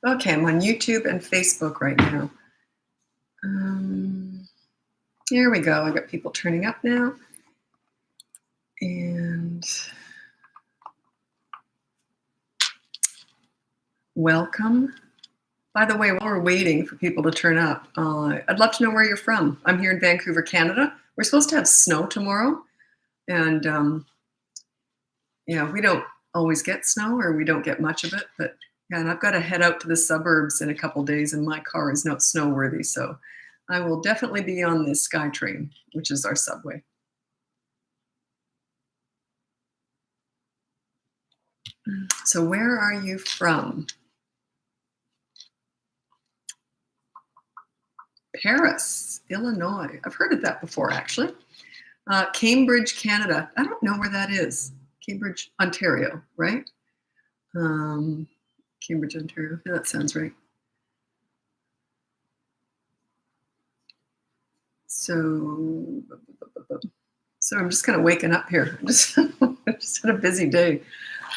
Okay, I'm on YouTube and Facebook right now. Here we go. I got people turning up now. And welcome. By the way, while we're waiting for people to turn up, I'd love to know where you're from. I'm here in Vancouver, Canada. We're supposed to have snow tomorrow. And yeah, we don't always get snow, or we don't get much of it. But yeah, and I've got to head out to the suburbs in a couple days, and my car is not snow worthy. So I will definitely be on the SkyTrain, which is our subway. So where are you from? Paris, Illinois. I've heard of that before, actually. Cambridge, Canada. I don't know where that is. Cambridge, Ontario, right? Cambridge, Ontario. Yeah, that sounds right. So I'm just kind of waking up here. I just had a busy day.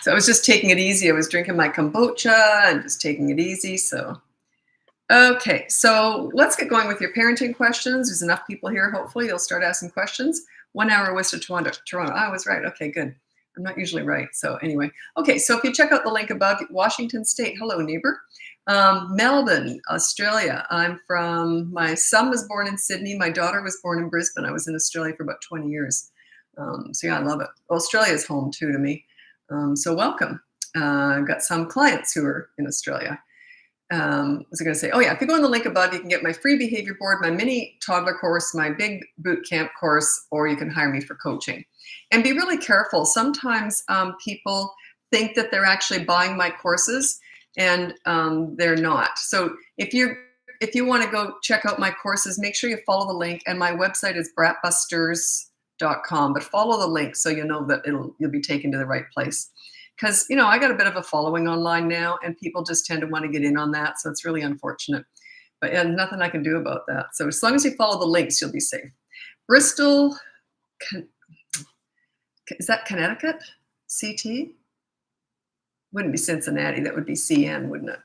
So I was just taking it easy. I was drinking my kombucha and just taking it easy. So, okay. So let's get going with your parenting questions. There's enough people here. Hopefully you'll start asking questions. 1 hour west of Toronto. I was right. Okay, good. I'm not usually right. So anyway, okay. So if you check out the link above, Washington State. Hello, neighbor. Melbourne, Australia. My son was born in Sydney. My daughter was born in Brisbane. I was in Australia for about 20 years. So yeah, I love it. Australia is home too to me. So welcome. I've got some clients who are in Australia. What was I going to say? Oh yeah, if you go on the link above, you can get my free behavior board, my mini toddler course, my big boot camp course, or you can hire me for coaching. And be really careful. Sometimes people think that they're actually buying my courses, and they're not. So if you want to go check out my courses, make sure you follow the link. And my website is bratbusters.com. But follow the link so you know that you'll be taken to the right place. Because, I got a bit of a following online now, and people just tend to want to get in on that. So it's really unfortunate. But yeah, nothing I can do about that. So as long as you follow the links, you'll be safe. Bristol, is that Connecticut? CT? Wouldn't be Cincinnati. That would be CN, wouldn't it?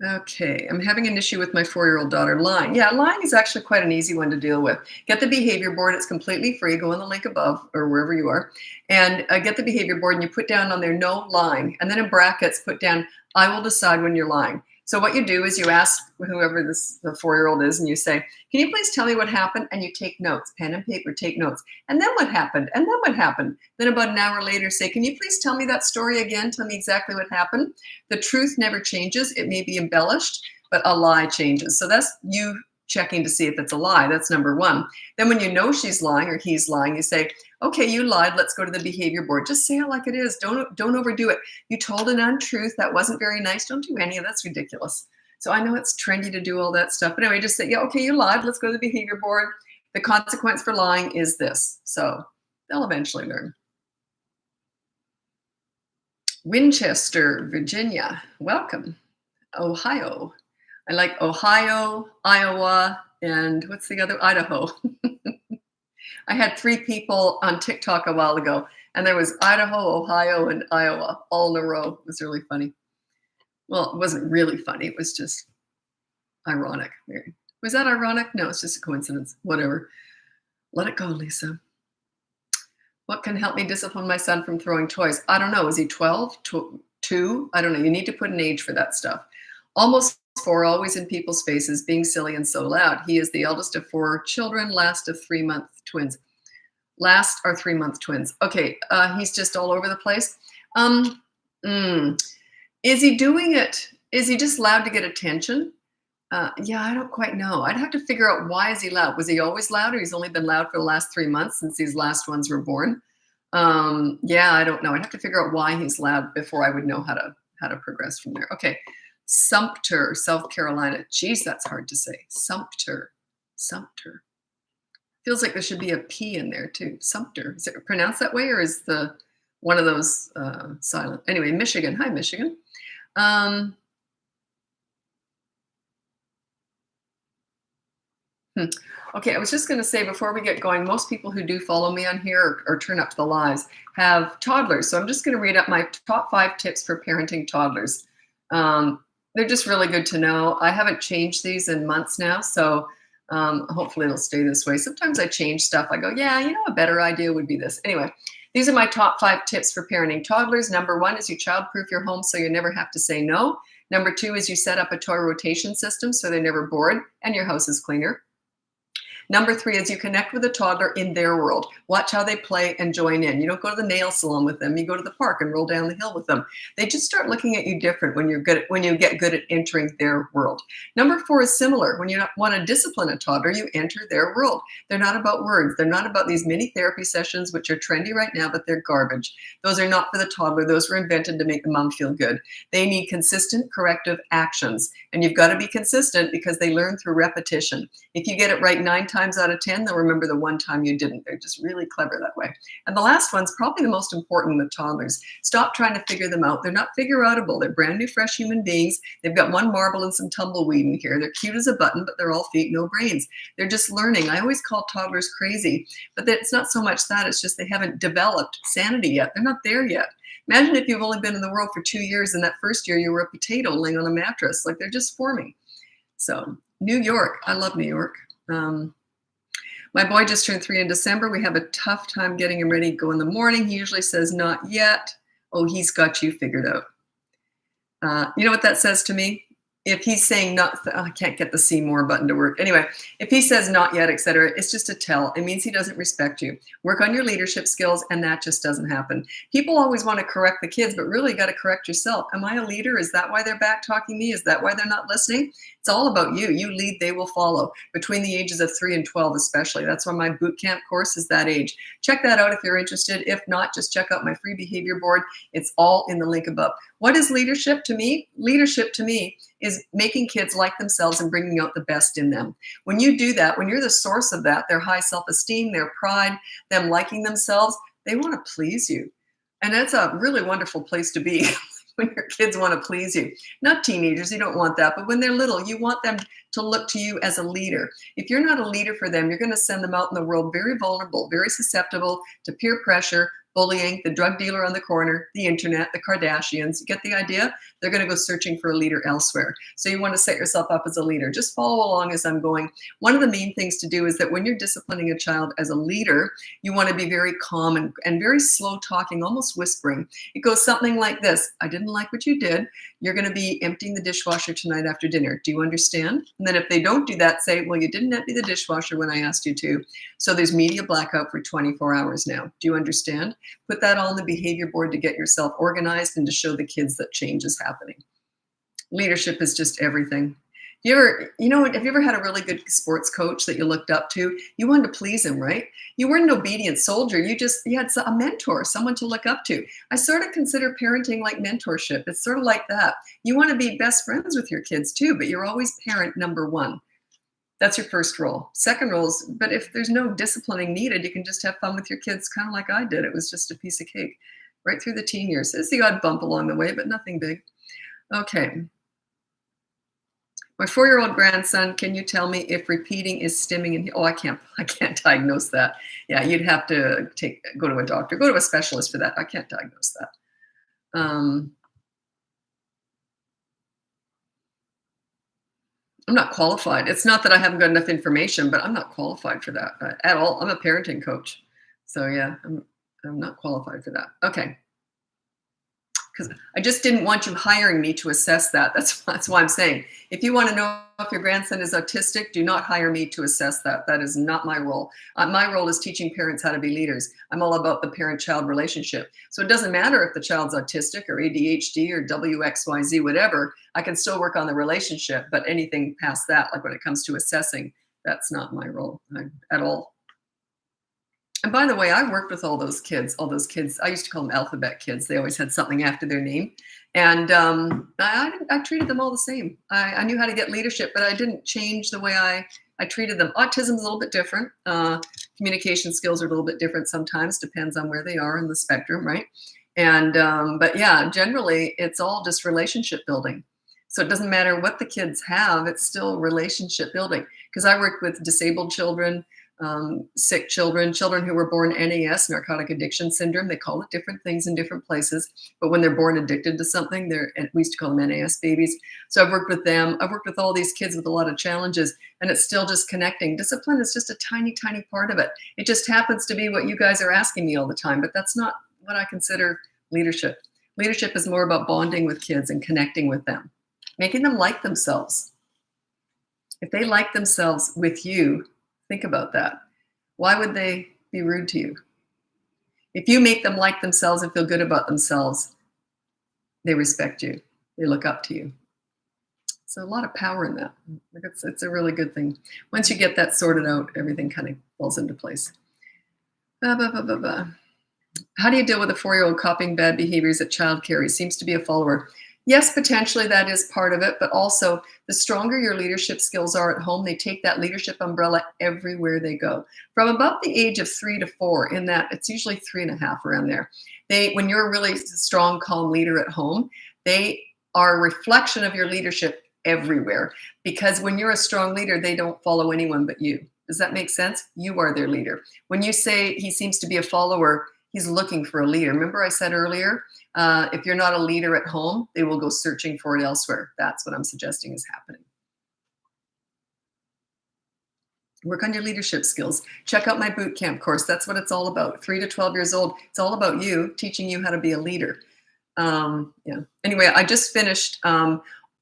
Okay, I'm having an issue with my 4-year-old daughter lying. Yeah, lying is actually quite an easy one to deal with. Get the behavior board. It's completely free. Go on the link above or wherever you are, and get the behavior board, and you put down on there, no lying. And then in brackets, put down, I will decide when you're lying. So what you do is you ask whoever the 4-year-old is, and you say, can you please tell me what happened? And you take notes, pen and paper, take notes. And then what happened? And then what happened? Then about an hour later, say, can you please tell me that story again? Tell me exactly what happened. The truth never changes. It may be embellished, but a lie changes. So that's you checking to see if it's a lie. That's number one. Then when you know she's lying or he's lying, you say, okay, you lied. Let's go to the behavior board. Just say it like it is. Don't overdo it. You told an untruth. That wasn't very nice. Don't do any of that's ridiculous. So I know it's trendy to do all that stuff. But anyway, just say, yeah, okay, you lied. Let's go to the behavior board. The consequence for lying is this. So they'll eventually learn. Winchester, Virginia. Welcome. Ohio. I like Ohio, Iowa, and what's the other? Idaho. I had 3 people on TikTok a while ago, and there was Idaho, Ohio, and Iowa all in a row. It was really funny. Well, it wasn't really funny. It was just ironic. Was that ironic? No, it's just a coincidence. Whatever. Let it go, Lisa. What can help me discipline my son from throwing toys? I don't know. Is he 12? 2? I don't know. You need to put an age for that stuff. Almost 4, always in people's faces, being silly and so loud. He is the eldest of 4 children, last of 3-month twins. Last are 3-month twins. Okay, he's just all over the place. Is he doing it? Is he just loud to get attention? Yeah, I don't quite know. I'd have to figure out, why is he loud? Was he always loud, or he's only been loud for the last 3 months since these last ones were born? Yeah, I don't know. I'd have to figure out why he's loud before I would know how to progress from there. Okay. Sumter, South Carolina. Geez, that's hard to say. Sumter. Feels like there should be a P in there too. Sumter. Is it pronounced that way, or is the one of those silent? Anyway, Michigan. Hi, Michigan. Hmm. Okay, I was just going to say before we get going, most people who do follow me on here or turn up to the lives have toddlers. So I'm just going to read up my top 5 tips for parenting toddlers. Um, they're just really good to know. I haven't changed these in months now, so hopefully it'll stay this way. Sometimes I change stuff. I go, yeah, a better idea would be this. Anyway, these are my top 5 tips for parenting toddlers. Number 1 is you childproof your home so you never have to say no. Number 2 is you set up a toy rotation system so they're never bored and your house is cleaner. Number 3 is you connect with a toddler in their world. Watch how they play and join in. You don't go to the nail salon with them. You go to the park and roll down the hill with them. They just start looking at you different when you get good at entering their world. Number 4 is similar. When you want to discipline a toddler, you enter their world. They're not about words. They're not about these mini therapy sessions, which are trendy right now, but they're garbage. Those are not for the toddler. Those were invented to make the mom feel good. They need consistent corrective actions. And you've got to be consistent because they learn through repetition. If you get it right 9 times out of 10, they'll remember the one time you didn't. They're just really clever that way. And the last one's probably the most important with toddlers. Stop trying to figure them out. They're not figure-outable. They're brand new, fresh human beings. They've got one marble and some tumbleweed in here. They're cute as a button, but they're all feet, no brains. They're just learning. I always call toddlers crazy, but it's not so much that. It's just they haven't developed sanity yet. They're not there yet. Imagine if you've only been in the world for 2 years and that first year you were a potato laying on a mattress. Like they're just forming. So New York, I love New York. My boy just turned 3 in December. We have a tough time getting him ready to go in the morning. He usually says, not yet. Oh, he's got you figured out. You know what that says to me? If he's saying not, I can't get the see more button to work. Anyway, if he says not yet, etc., it's just a tell. It means he doesn't respect you. Work on your leadership skills, and that just doesn't happen. People always want to correct the kids, but really you got to correct yourself. Am I a leader? Is that why they're back talking me? Is that why they're not listening? It's all about you. You lead, they will follow. Between the ages of 3 and 12 especially. That's why my boot camp course is that age. Check that out if you're interested. If not, just check out my free behavior board. It's all in the link above. What is leadership to me? Leadership to me is making kids like themselves and bringing out the best in them. When you do that, when you're the source of that, their high self-esteem, their pride, them liking themselves, they want to please you. And that's a really wonderful place to be when your kids want to please you. Not teenagers, you don't want that, but when they're little, you want them to look to you as a leader. If you're not a leader for them, you're going to send them out in the world very vulnerable, very susceptible to peer pressure, bullying, the drug dealer on the corner, the internet, the Kardashians. You get the idea? They're going to go searching for a leader elsewhere. So you want to set yourself up as a leader. Just follow along as I'm going. One of the main things to do is that when you're disciplining a child as a leader, you want to be very calm and very slow talking, almost whispering. It goes something like this. I didn't like what you did. You're going to be emptying the dishwasher tonight after dinner. Do you understand? And then if they don't do that, say, well, you didn't empty the dishwasher when I asked you to. So there's media blackout for 24 hours now. Do you understand? Put that on the behavior board to get yourself organized and to show the kids that change is happening. Leadership is just everything. Have you ever had a really good sports coach that you looked up to? You wanted to please him, right? You weren't an obedient soldier. You had a mentor, someone to look up to. I sort of consider parenting like mentorship. It's sort of like that. You want to be best friends with your kids too, but you're always parent number 1. That's your first role. Second role is, but if there's no disciplining needed, you can just have fun with your kids, kind of like I did. It was just a piece of cake right through the teen years. There's the odd bump along the way, but nothing big. Okay. My 4-year-old grandson, can you tell me if repeating is stimming? And I can't diagnose that. Yeah, you'd have to go to a doctor, go to a specialist for that. I can't diagnose that. I'm not qualified. It's not that I haven't got enough information, but I'm not qualified for that at all. I'm a parenting coach. So yeah, I'm not qualified for that. Okay. Because I just didn't want you hiring me to assess that. That's why I'm saying, if you want to know if your grandson is autistic, do not hire me to assess that. That is not my role. My role is teaching parents how to be leaders. I'm all about the parent-child relationship. So it doesn't matter if the child's autistic or ADHD or WXYZ, whatever. I can still work on the relationship, but anything past that, like when it comes to assessing, that's not my role at all. And by the way, I worked with all those kids. I used to call them alphabet kids. They always had something after their name. And I treated them all the same. I knew how to get leadership, but I didn't change the way I treated them. Autism is a little bit different. Communication skills are a little bit different sometimes, depends on where they are in the spectrum, right? And but yeah, generally, it's all just relationship building. So it doesn't matter what the kids have, it's still relationship building. because I work with disabled children, sick children, children who were born NAS, narcotic addiction syndrome. They call it different things in different places, but when they're born addicted to something, we used to call them NAS babies. So I've worked with them. I've worked with all these kids with a lot of challenges, and it's still just connecting. Discipline is just a tiny, tiny part of it. It just happens to be what you guys are asking me all the time, but that's not what I consider leadership. Leadership is more about bonding with kids and connecting with them, making them like themselves. If they like themselves with you, think about that. Why would they be rude to you? If you make them like themselves and feel good about themselves, they respect you. They look up to you. So a lot of power in that. It's a really good thing. Once you get that sorted out, everything kind of falls into place. How do you deal with a 4-year-old copying bad behaviors at childcare? He seems to be a follower. Yes, potentially that is part of it, but also the stronger your leadership skills are at home, they take that leadership umbrella everywhere they go. From about the age of 3 to 4, in that it's usually 3.5 around there. When you're a really strong, calm leader at home, they are a reflection of your leadership everywhere. Because when you're a strong leader, they don't follow anyone but you. Does that make sense? You are their leader. When you say he seems to be a follower, he's looking for a leader. Remember I said earlier, if you're not a leader at home, they will go searching for it elsewhere. That's what I'm suggesting is happening. Work on your leadership skills. Check out my boot camp course. That's what it's all about. 3 to 12 years old. It's all about you, teaching you how to be a leader. Yeah. Anyway, I just finished.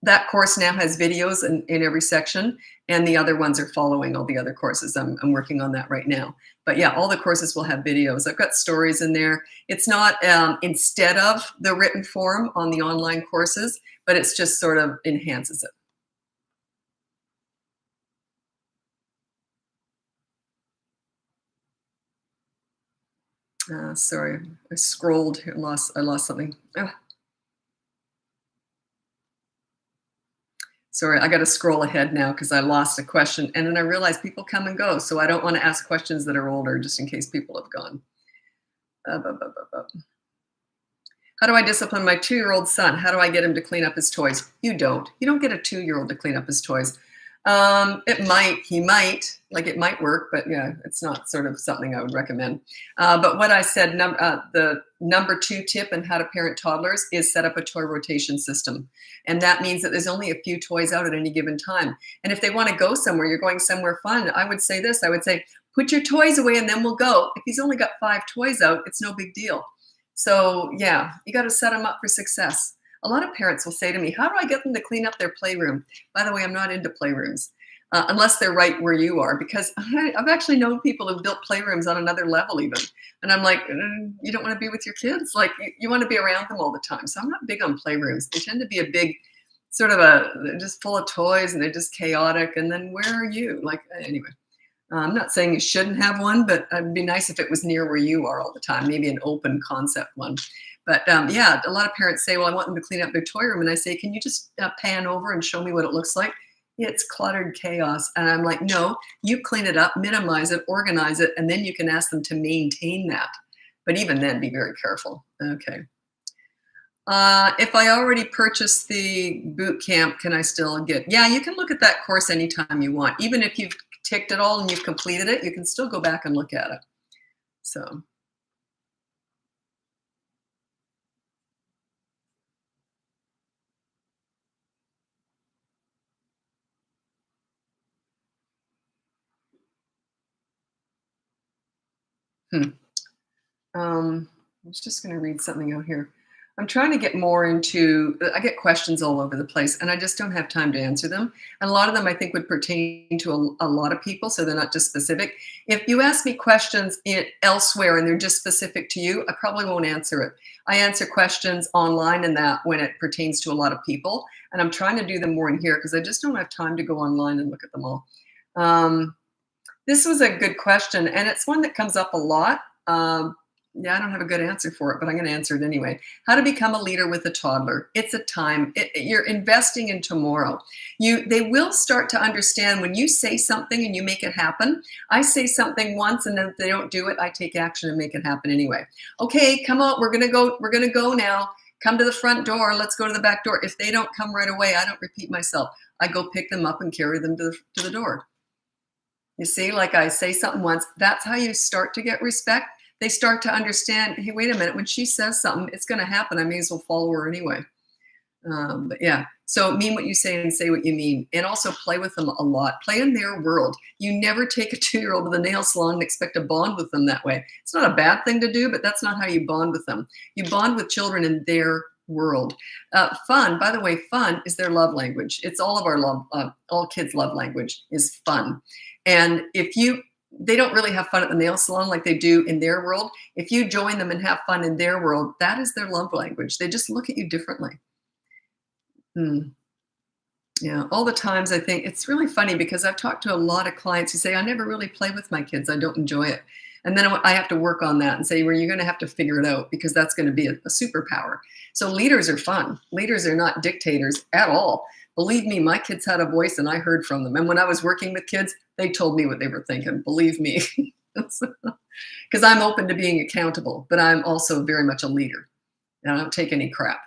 That course now has videos in every section, and the other ones are following all the other courses. I'm working on that right now. But yeah, all the courses will have videos. I've got stories in there. It's not instead of the written form on the online courses, but it's just sort of enhances it. Sorry, I scrolled. I lost something. Sorry, I got to scroll ahead now because I lost a question. And then I realized people come and go. So I don't want to ask questions that are older just in case people have gone. How do I discipline my 2-year-old son? How do I get him to clean up his toys? You don't. You don't get a 2-year-old to clean up his toys. He might, like it might work, but yeah, it's not sort of something I would recommend. But what I said, the number 2 tip in how to parent toddlers is set up a toy rotation system. And that means that there's only a few toys out at any given time. And if they want to go somewhere, you're going somewhere fun, I would say this, I would say, put your toys away and then we'll go. If he's only got 5 toys out, it's no big deal. So yeah, you got to set them up for success. A lot of parents will say to me, how do I get them to clean up their playroom? By the way, I'm not into playrooms unless they're right where you are, because I've actually known people who've built playrooms on another level even. And I'm like, you don't want to be with your kids? Like you want to be around them all the time. So I'm not big on playrooms. They tend to be a big sort of they're just full of toys and they're just chaotic. And then where are you? Like, anyway. I'm not saying you shouldn't have one, but it'd be nice if it was near where you are all the time, maybe an open concept one. But yeah, a lot of parents say, well, I want them to clean up their toy room. And I say, can you just pan over and show me what it looks like? It's cluttered chaos. And I'm like, no, you clean it up, minimize it, organize it, and then you can ask them to maintain that. But even then, be very careful. Okay. If I already purchased the boot camp, can I still get? Yeah, you can look at that course anytime you want. Even if you've ticked it all and you've completed it, you can still go back and look at it. So. I was just going to read something out here. I'm trying to get more into, I get questions all over the place and I just don't have time to answer them. And a lot of them I think would pertain to a lot of people, so they're not just specific. If you ask me questions elsewhere and they're just specific to you, I probably won't answer it. I answer questions online and that when it pertains to a lot of people. And I'm trying to do them more in here because I just don't have time to go online and look at them all. This was a good question and it's one that comes up a lot. Yeah, I don't have a good answer for it, but I'm going to answer it anyway. How to become a leader with a toddler. It's a time. You're investing in tomorrow. They will start to understand when you say something and you make it happen. I say something once and then if they don't do it, I take action and make it happen anyway. Okay, come on, we're going to go now. Come to the front door. Let's go to the back door. If they don't come right away, I don't repeat myself. I go pick them up and carry them to the door. You see, like I say something once, that's how you start to get respect. They start to understand, hey, wait a minute, when she says something, it's going to happen. I may as well follow her anyway. But yeah, so mean what you say and say what you mean. And also play with them a lot. Play in their world. You never take a 2-year-old to the nail salon and expect to bond with them that way. It's not a bad thing to do, but that's not how you bond with them. You bond with children in their world. Fun, by the way, fun is their love language. It's all of our love, all kids' love language is fun. And they don't really have fun at the nail salon like they do in their world. If you join them and have fun in their world, that is their love language. They just look at you differently. Yeah, all the times I think it's really funny because I've talked to a lot of clients who say, I never really play with my kids. I don't enjoy it. And then I have to work on that and say, well, you're going to have to figure it out because that's going to be a superpower. So leaders are fun. Leaders are not dictators at all. Believe me, my kids had a voice and I heard from them. And when I was working with kids, they told me what they were thinking. Believe me. Because I'm open to being accountable, but I'm also very much a leader. And I don't take any crap.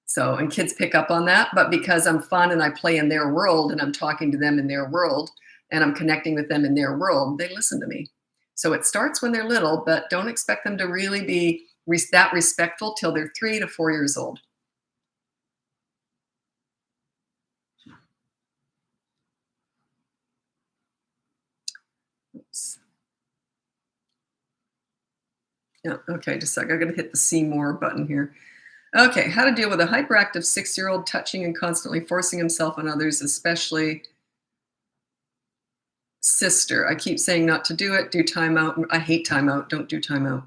So, and kids pick up on that, but because I'm fun and I play in their world and I'm talking to them in their world and I'm connecting with them in their world, they listen to me. So it starts when they're little, but don't expect them to really be that respectful till they're 3 to 4 years old. Oops. Yeah, okay, just a sec. I gotta hit the see more button here. Okay, how to deal with a hyperactive 6-year-old touching and constantly forcing himself on others, especially sister. I keep saying not to do it, do timeout. I hate timeout, don't do timeout.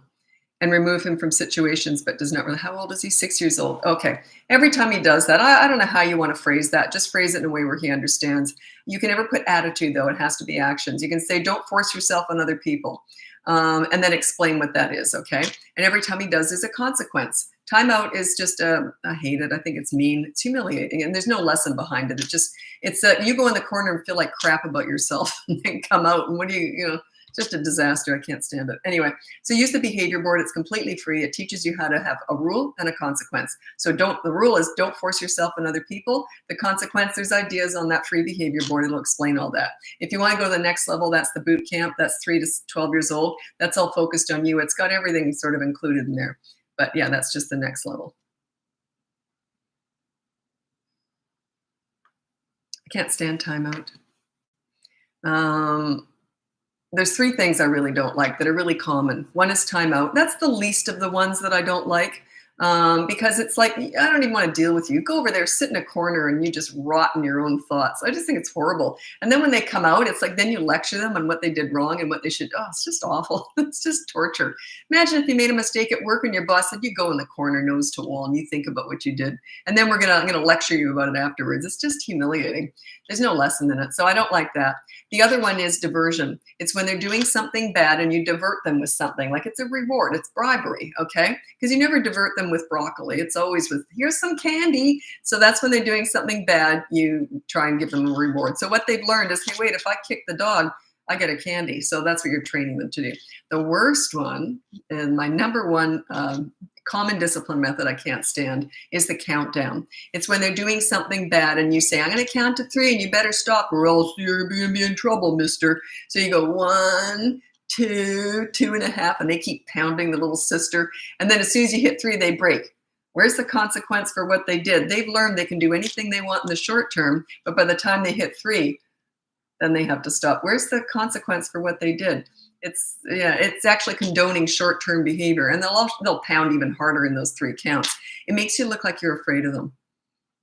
And remove him from situations, but does not really. How old is he? 6 years old. Okay. Every time he does that, I don't know how you want to phrase that. Just phrase it in a way where he understands. You can never put attitude, though. It has to be actions. You can say, don't force yourself on other people. And then explain what that is, okay? And every time he does, there's a consequence. Timeout is just, I hate it. I think it's mean. It's humiliating. And there's no lesson behind it. It's you go in the corner and feel like crap about yourself and then come out. And what do just a disaster. I can't stand it. Anyway, so use the behavior board. It's completely free. It teaches you how to have a rule and a consequence. So the rule is don't force yourself on other people. The consequence, there's ideas on that free behavior board. It'll explain all that. If you want to go to the next level, that's the boot camp. That's 3 to 12 years old. That's all focused on you. It's got everything sort of included in there. But yeah, that's just the next level. I can't stand timeout. There's 3 things I really don't like that are really common. One is timeout. That's the least of the ones that I don't like because it's like, I don't even want to deal with you. Go over there, sit in a corner, and you just rot in your own thoughts. I just think it's horrible. And then when they come out, it's like then you lecture them on what they did wrong and what they should. Oh, it's just awful. It's just torture. Imagine if you made a mistake at work and your boss said, you go in the corner, nose to wall, and you think about what you did. And then I'm gonna lecture you about it afterwards. It's just humiliating. There's no lesson in it. So I don't like that. The other one is diversion. It's when they're doing something bad and you divert them with something, like it's a reward, it's bribery, okay? Because you never divert them with broccoli. It's always with, here's some candy. So that's when they're doing something bad, you try and give them a reward. So what they've learned is, hey, wait, if I kick the dog, I get a candy. So that's what you're training them to do. The worst one, and my number one common discipline method I can't stand, is the countdown. It's when they're doing something bad and you say, I'm going to count to 3 and you better stop or else you're going to be in trouble, mister. So you go 1, 2, 2.5, and they keep pounding the little sister. And then as soon as you hit 3, they break. Where's the consequence for what they did? They've learned they can do anything they want in the short term, but by the time they hit 3, then they have to stop. Where's the consequence for what they did? It's actually condoning short-term behavior, and they'll pound even harder in those 3 counts. It makes you look like you're afraid of them.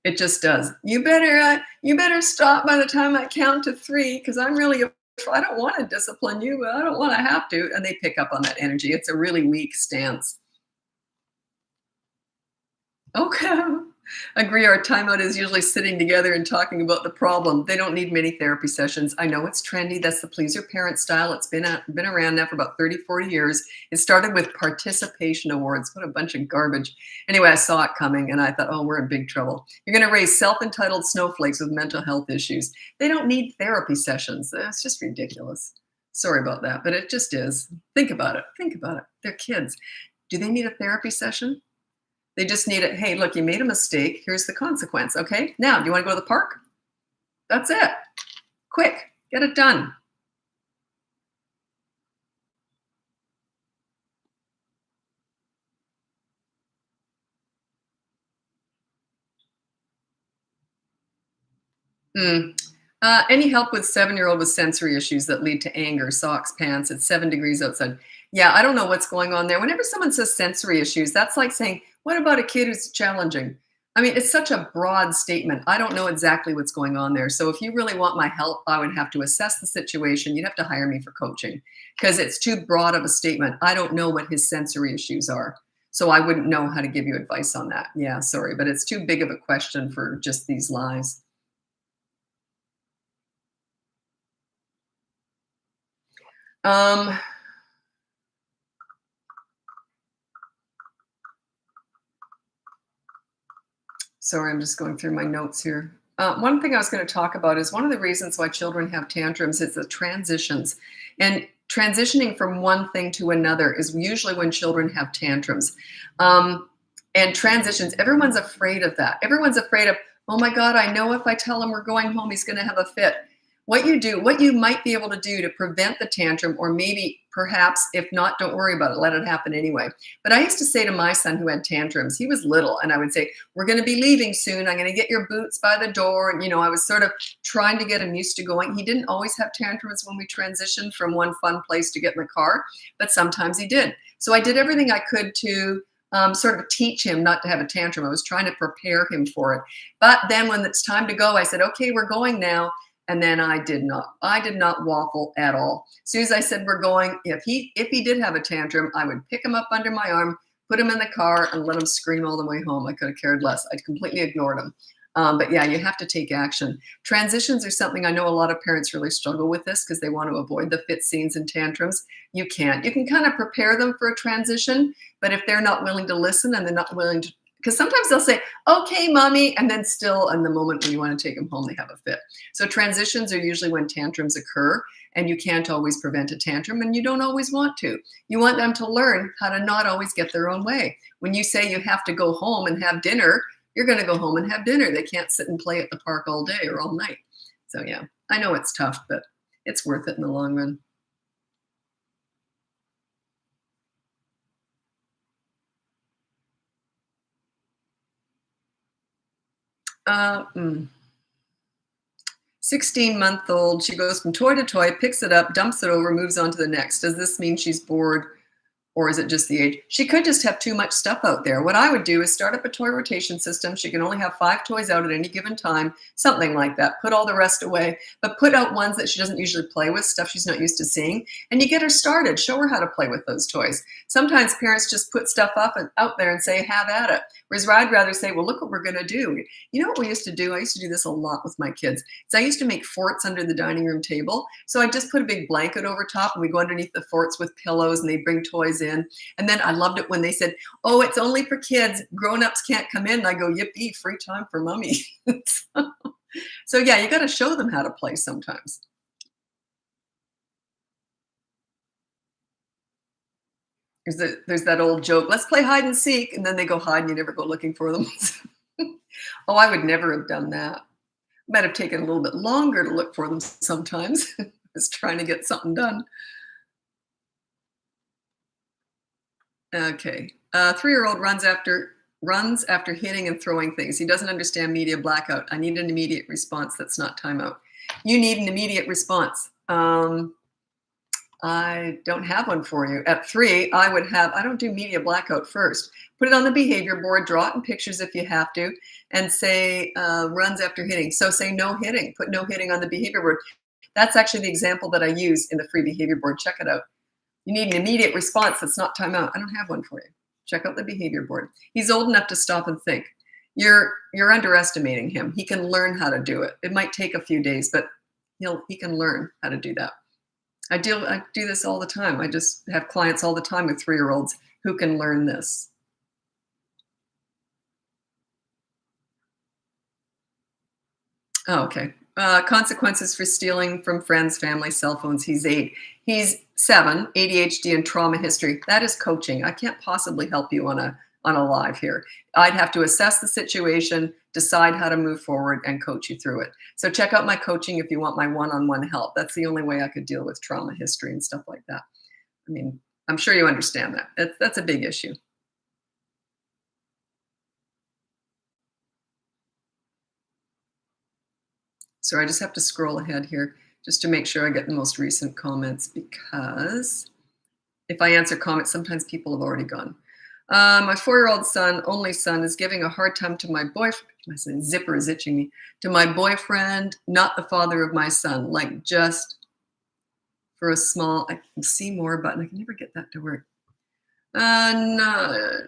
It just does. You better stop by the time I count to 3 because I don't want to discipline you, but I don't want to have to. And they pick up on that energy. It's a really weak stance. Okay. Agree. Our timeout is usually sitting together and talking about the problem. They don't need many therapy sessions. I know it's trendy. That's the please your parent style. It's been around now for about 30, 40 years. It started with participation awards. What a bunch of garbage. Anyway, I saw it coming and I thought, oh, we're in big trouble. You're going to raise self-entitled snowflakes with mental health issues. They don't need therapy sessions. It's just ridiculous. Sorry about that, but it just is. Think about it. Think about it. They're kids. Do they need a therapy session? They just need it. Hey, look, you made a mistake. Here's the consequence. Okay. Now, do you want to go to the park? That's it. Quick. Get it done. Mm. Any help with 7-year-old with sensory issues that lead to anger, socks, pants, it's 7 degrees outside. Yeah, I don't know what's going on there. Whenever someone says sensory issues, that's like saying, what about a kid who's challenging? I mean, it's such a broad statement. I don't know exactly what's going on there. So if you really want my help, I would have to assess the situation. You'd have to hire me for coaching because it's too broad of a statement. I don't know what his sensory issues are. So I wouldn't know how to give you advice on that. Yeah, sorry, but it's too big of a question for just these lies. Um, Sorry, I'm just going through my notes here. One thing I was going to talk about is one of the reasons why children have tantrums is the transitions. And transitioning from one thing to another is usually when children have tantrums. Um, and transitions, everyone's afraid of that. Everyone's afraid of, oh my God, I know if I tell him we're going home, he's going to have a fit. What you might be able to do to prevent the tantrum, or maybe perhaps if not, don't worry about it, let it happen anyway. But I used to say to my son who had tantrums, he was little, and I would say, we're going to be leaving soon. I'm going to get your boots by the door. And, I was sort of trying to get him used to going. He didn't always have tantrums when we transitioned from one fun place to get in the car, but sometimes he did. So I did everything I could to sort of teach him not to have a tantrum. I was trying to prepare him for it. But then when it's time to go, I said, okay, we're going now. And then I did not waffle at all. As soon as I said we're going, if he did have a tantrum, I would pick him up under my arm, put him in the car, and let him scream all the way home. I could have cared less. I completely ignored him. But yeah, you have to take action. Transitions are something I know a lot of parents really struggle with this because they want to avoid the fit scenes and tantrums. You can't. You can kind of prepare them for a transition, but if they're not willing to listen and they're not willing to, because sometimes they'll say, okay, mommy, and then still in the moment when you want to take them home, they have a fit. So transitions are usually when tantrums occur, and you can't always prevent a tantrum, and you don't always want to. You want them to learn how to not always get their own way. When you say you have to go home and have dinner, you're going to go home and have dinner. They can't sit and play at the park all day or all night. So yeah, I know it's tough, but it's worth it in the long run. Uh, mm. 16-month-old, she goes from toy to toy, picks it up, dumps it over, moves on to the next. Does this mean she's bored? Or is it just the age? She could just have too much stuff out there. What I would do is start up a toy rotation system. She can only have 5 toys out at any given time, something like that. Put all the rest away, but put out ones that she doesn't usually play with, stuff she's not used to seeing, and you get her started. Show her how to play with those toys. Sometimes parents just put stuff up and out there and say, have at it. Whereas I'd rather say, well, look what we're going to do. You know what we used to do? I used to do this a lot with my kids. So I used to make forts under the dining room table. So I just put a big blanket over top, and we go underneath the forts with pillows, and they'd bring toys in. And then I loved it when they said, oh, it's only for kids. Grown-ups can't come in. And I go, yippee, free time for mommy. so yeah, you got to show them how to play sometimes. There's that old joke, let's play hide and seek. And then they go hide and you never go looking for them. oh, I would never have done that. Might have taken a little bit longer to look for them sometimes. Just trying to get something done. Okay. 3-year-old runs after hitting and throwing things. He doesn't understand media blackout. I need an immediate response. That's not timeout. You need an immediate response. I don't have one for you. At 3, I don't do media blackout first. Put it on the behavior board, draw it in pictures if you have to, and say runs after hitting. So say no hitting. Put no hitting on the behavior board. That's actually the example that I use in the free behavior board. Check it out. You need an immediate response that's not timeout. I don't have one for you. Check out the behavior board. He's old enough to stop and think. You're underestimating him. He can learn how to do it. It might take a few days, but he can learn how to do that. I do this all the time. I just have clients all the time with 3-year-olds who can learn this. Oh, okay. Consequences for stealing from friends, family, cell phones. He's 8. He's 7. ADHD and trauma history. That is coaching. I can't possibly help you on a live here. I'd have to assess the situation, decide how to move forward, and coach you through it. So check out my coaching if you want my one-on-one help. That's the only way I could deal with trauma history and stuff like that. I mean, I'm sure you understand that. That's a big issue. So I just have to scroll ahead here just to make sure I get the most recent comments, because if I answer comments, sometimes people have already gone. My 4-year-old son, only son, is giving a hard time to my boyfriend. My zipper is itching me. To my boyfriend, not the father of my son. Like, just for a small, I can see more button. I can never get that to work. No,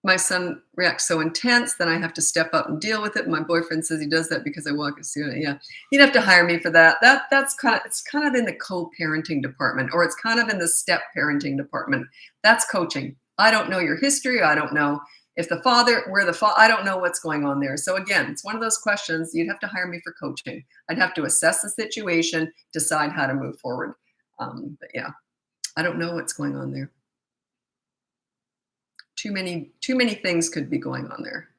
my son reacts so intense, then I have to step up and deal with it. My boyfriend says he does that because I walk his student. Yeah, you'd have to hire me for that. It's kind of in the co-parenting department, or it's kind of in the step parenting department. That's coaching. I don't know your history. I don't know if the father, I don't know what's going on there. So again, it's one of those questions. You'd have to hire me for coaching. I'd have to assess the situation, decide how to move forward. But yeah, I don't know what's going on there. Too many things could be going on there.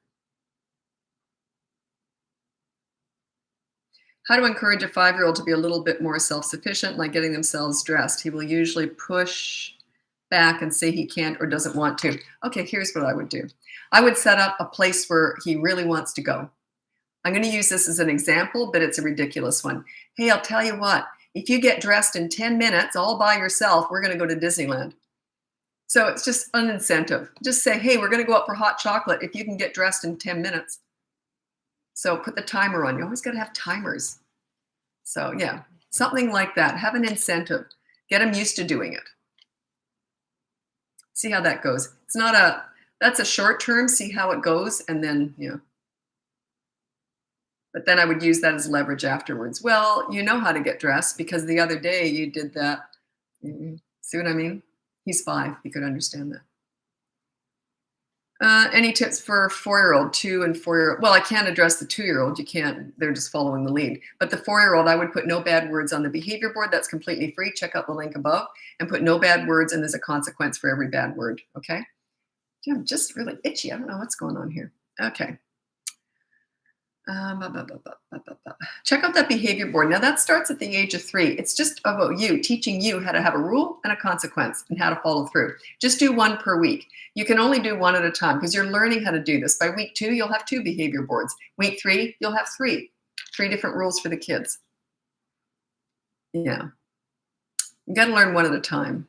How to encourage a 5-year-old to be a little bit more self-sufficient, like getting themselves dressed. He will usually push back and say he can't or doesn't want to. Okay, here's what I would do. I would set up a place where he really wants to go. I'm going to use this as an example, but it's a ridiculous one. Hey, I'll tell you what, if you get dressed in 10 minutes all by yourself, we're going to go to Disneyland. So it's just an incentive. Just say, hey, we're going to go out for hot chocolate if you can get dressed in 10 minutes. So put the timer on. You always got to have timers. So yeah, something like that. Have an incentive. Get them used to doing it. See how that goes. That's a short term. See how it goes. And then, but then I would use that as leverage afterwards. Well, you know how to get dressed because the other day you did that. See what I mean? He's 5. He could understand that. Any tips for 4-year-old, 2 and 4-year-old? Well, I can't address the 2-year-old. You can't. They're just following the lead. But the 4-year-old, I would put no bad words on the behavior board. That's completely free. Check out the link above and put no bad words, and there's a consequence for every bad word. Okay? Yeah, I'm just really itchy. I don't know what's going on here. Okay. Check out that behavior board. Now that starts at the age of 3. It's just about you, teaching you how to have a rule and a consequence and how to follow through. Just do 1 per week. You can only do 1 at a time because you're learning how to do this. By week 2, you'll have 2 behavior boards. Week 3, you'll have 3 different rules for the kids. Yeah. You got to learn 1 at a time.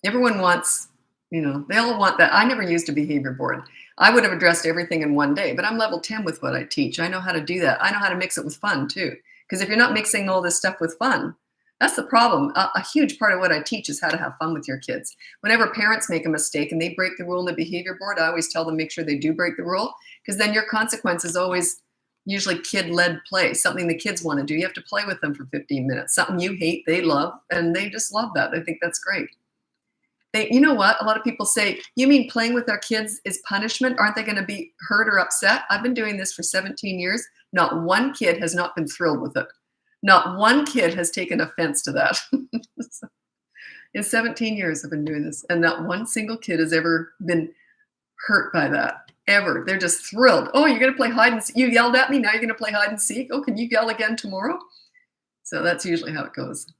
Everyone wants, they all want that. I never used a behavior board. I would have addressed everything in 1 day, but I'm level 10 with what I teach. I know how to do that. I know how to mix it with fun too. Because if you're not mixing all this stuff with fun, that's the problem. A huge part of what I teach is how to have fun with your kids. Whenever parents make a mistake and they break the rule in the behavior board, I always tell them make sure they do break the rule, because then your consequence is always usually kid-led play, something the kids want to do. You have to play with them for 15 minutes, something you hate, they love, and they just love that. They think that's great. You know what? A lot of people say, you mean playing with our kids is punishment? Aren't they going to be hurt or upset? I've been doing this for 17 years. Not one kid has not been thrilled with it. Not one kid has taken offense to that. In 17 years I've been doing this, and not one single kid has ever been hurt by that, ever. They're just thrilled. Oh, you're going to play hide and seek? You yelled at me, now you're going to play hide and seek? Oh, can you yell again tomorrow? So that's usually how it goes.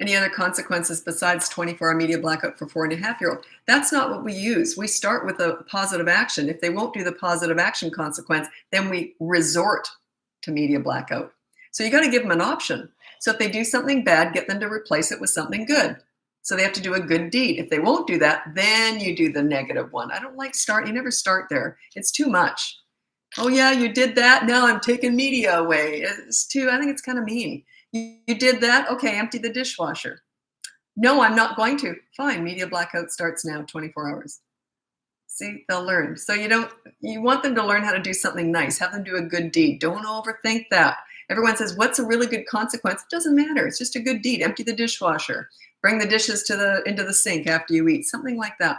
Any other consequences besides 24-hour media blackout for 4.5-year-old? That's not what we use. We start with a positive action. If they won't do the positive action consequence, then we resort to media blackout. So you got to give them an option. So if they do something bad, get them to replace it with something good. So they have to do a good deed. If they won't do that, then you do the negative one. I don't like you never start there. It's too much. Oh yeah, you did that. Now I'm taking media away. I think it's kind of mean. You did that? Okay, empty the dishwasher. No, I'm not going to. Fine, media blackout starts now, 24 hours. See, they'll learn. So you want them to learn how to do something nice. Have them do a good deed. Don't overthink that. Everyone says, what's a really good consequence? It doesn't matter. It's just a good deed. Empty the dishwasher. Bring the dishes into the sink after you eat. Something like that.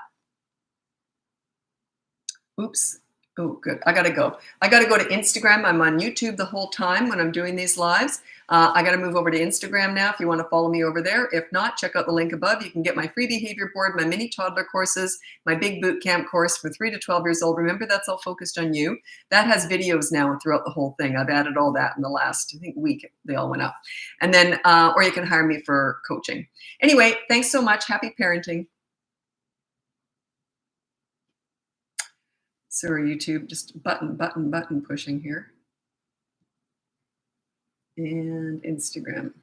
Oops. Oh, good. I got to go. I got to go to Instagram. I'm on YouTube the whole time when I'm doing these lives. I got to move over to Instagram now if you want to follow me over there. If not, check out the link above. You can get my free behavior board, my mini toddler courses, my big boot camp course for 3 to 12 years old. Remember, that's all focused on you. That has videos now throughout the whole thing. I've added all that in the last, week. They all went up. And then, or you can hire me for coaching. Anyway, thanks so much. Happy parenting. Sorry, YouTube, just button pushing here. And Instagram.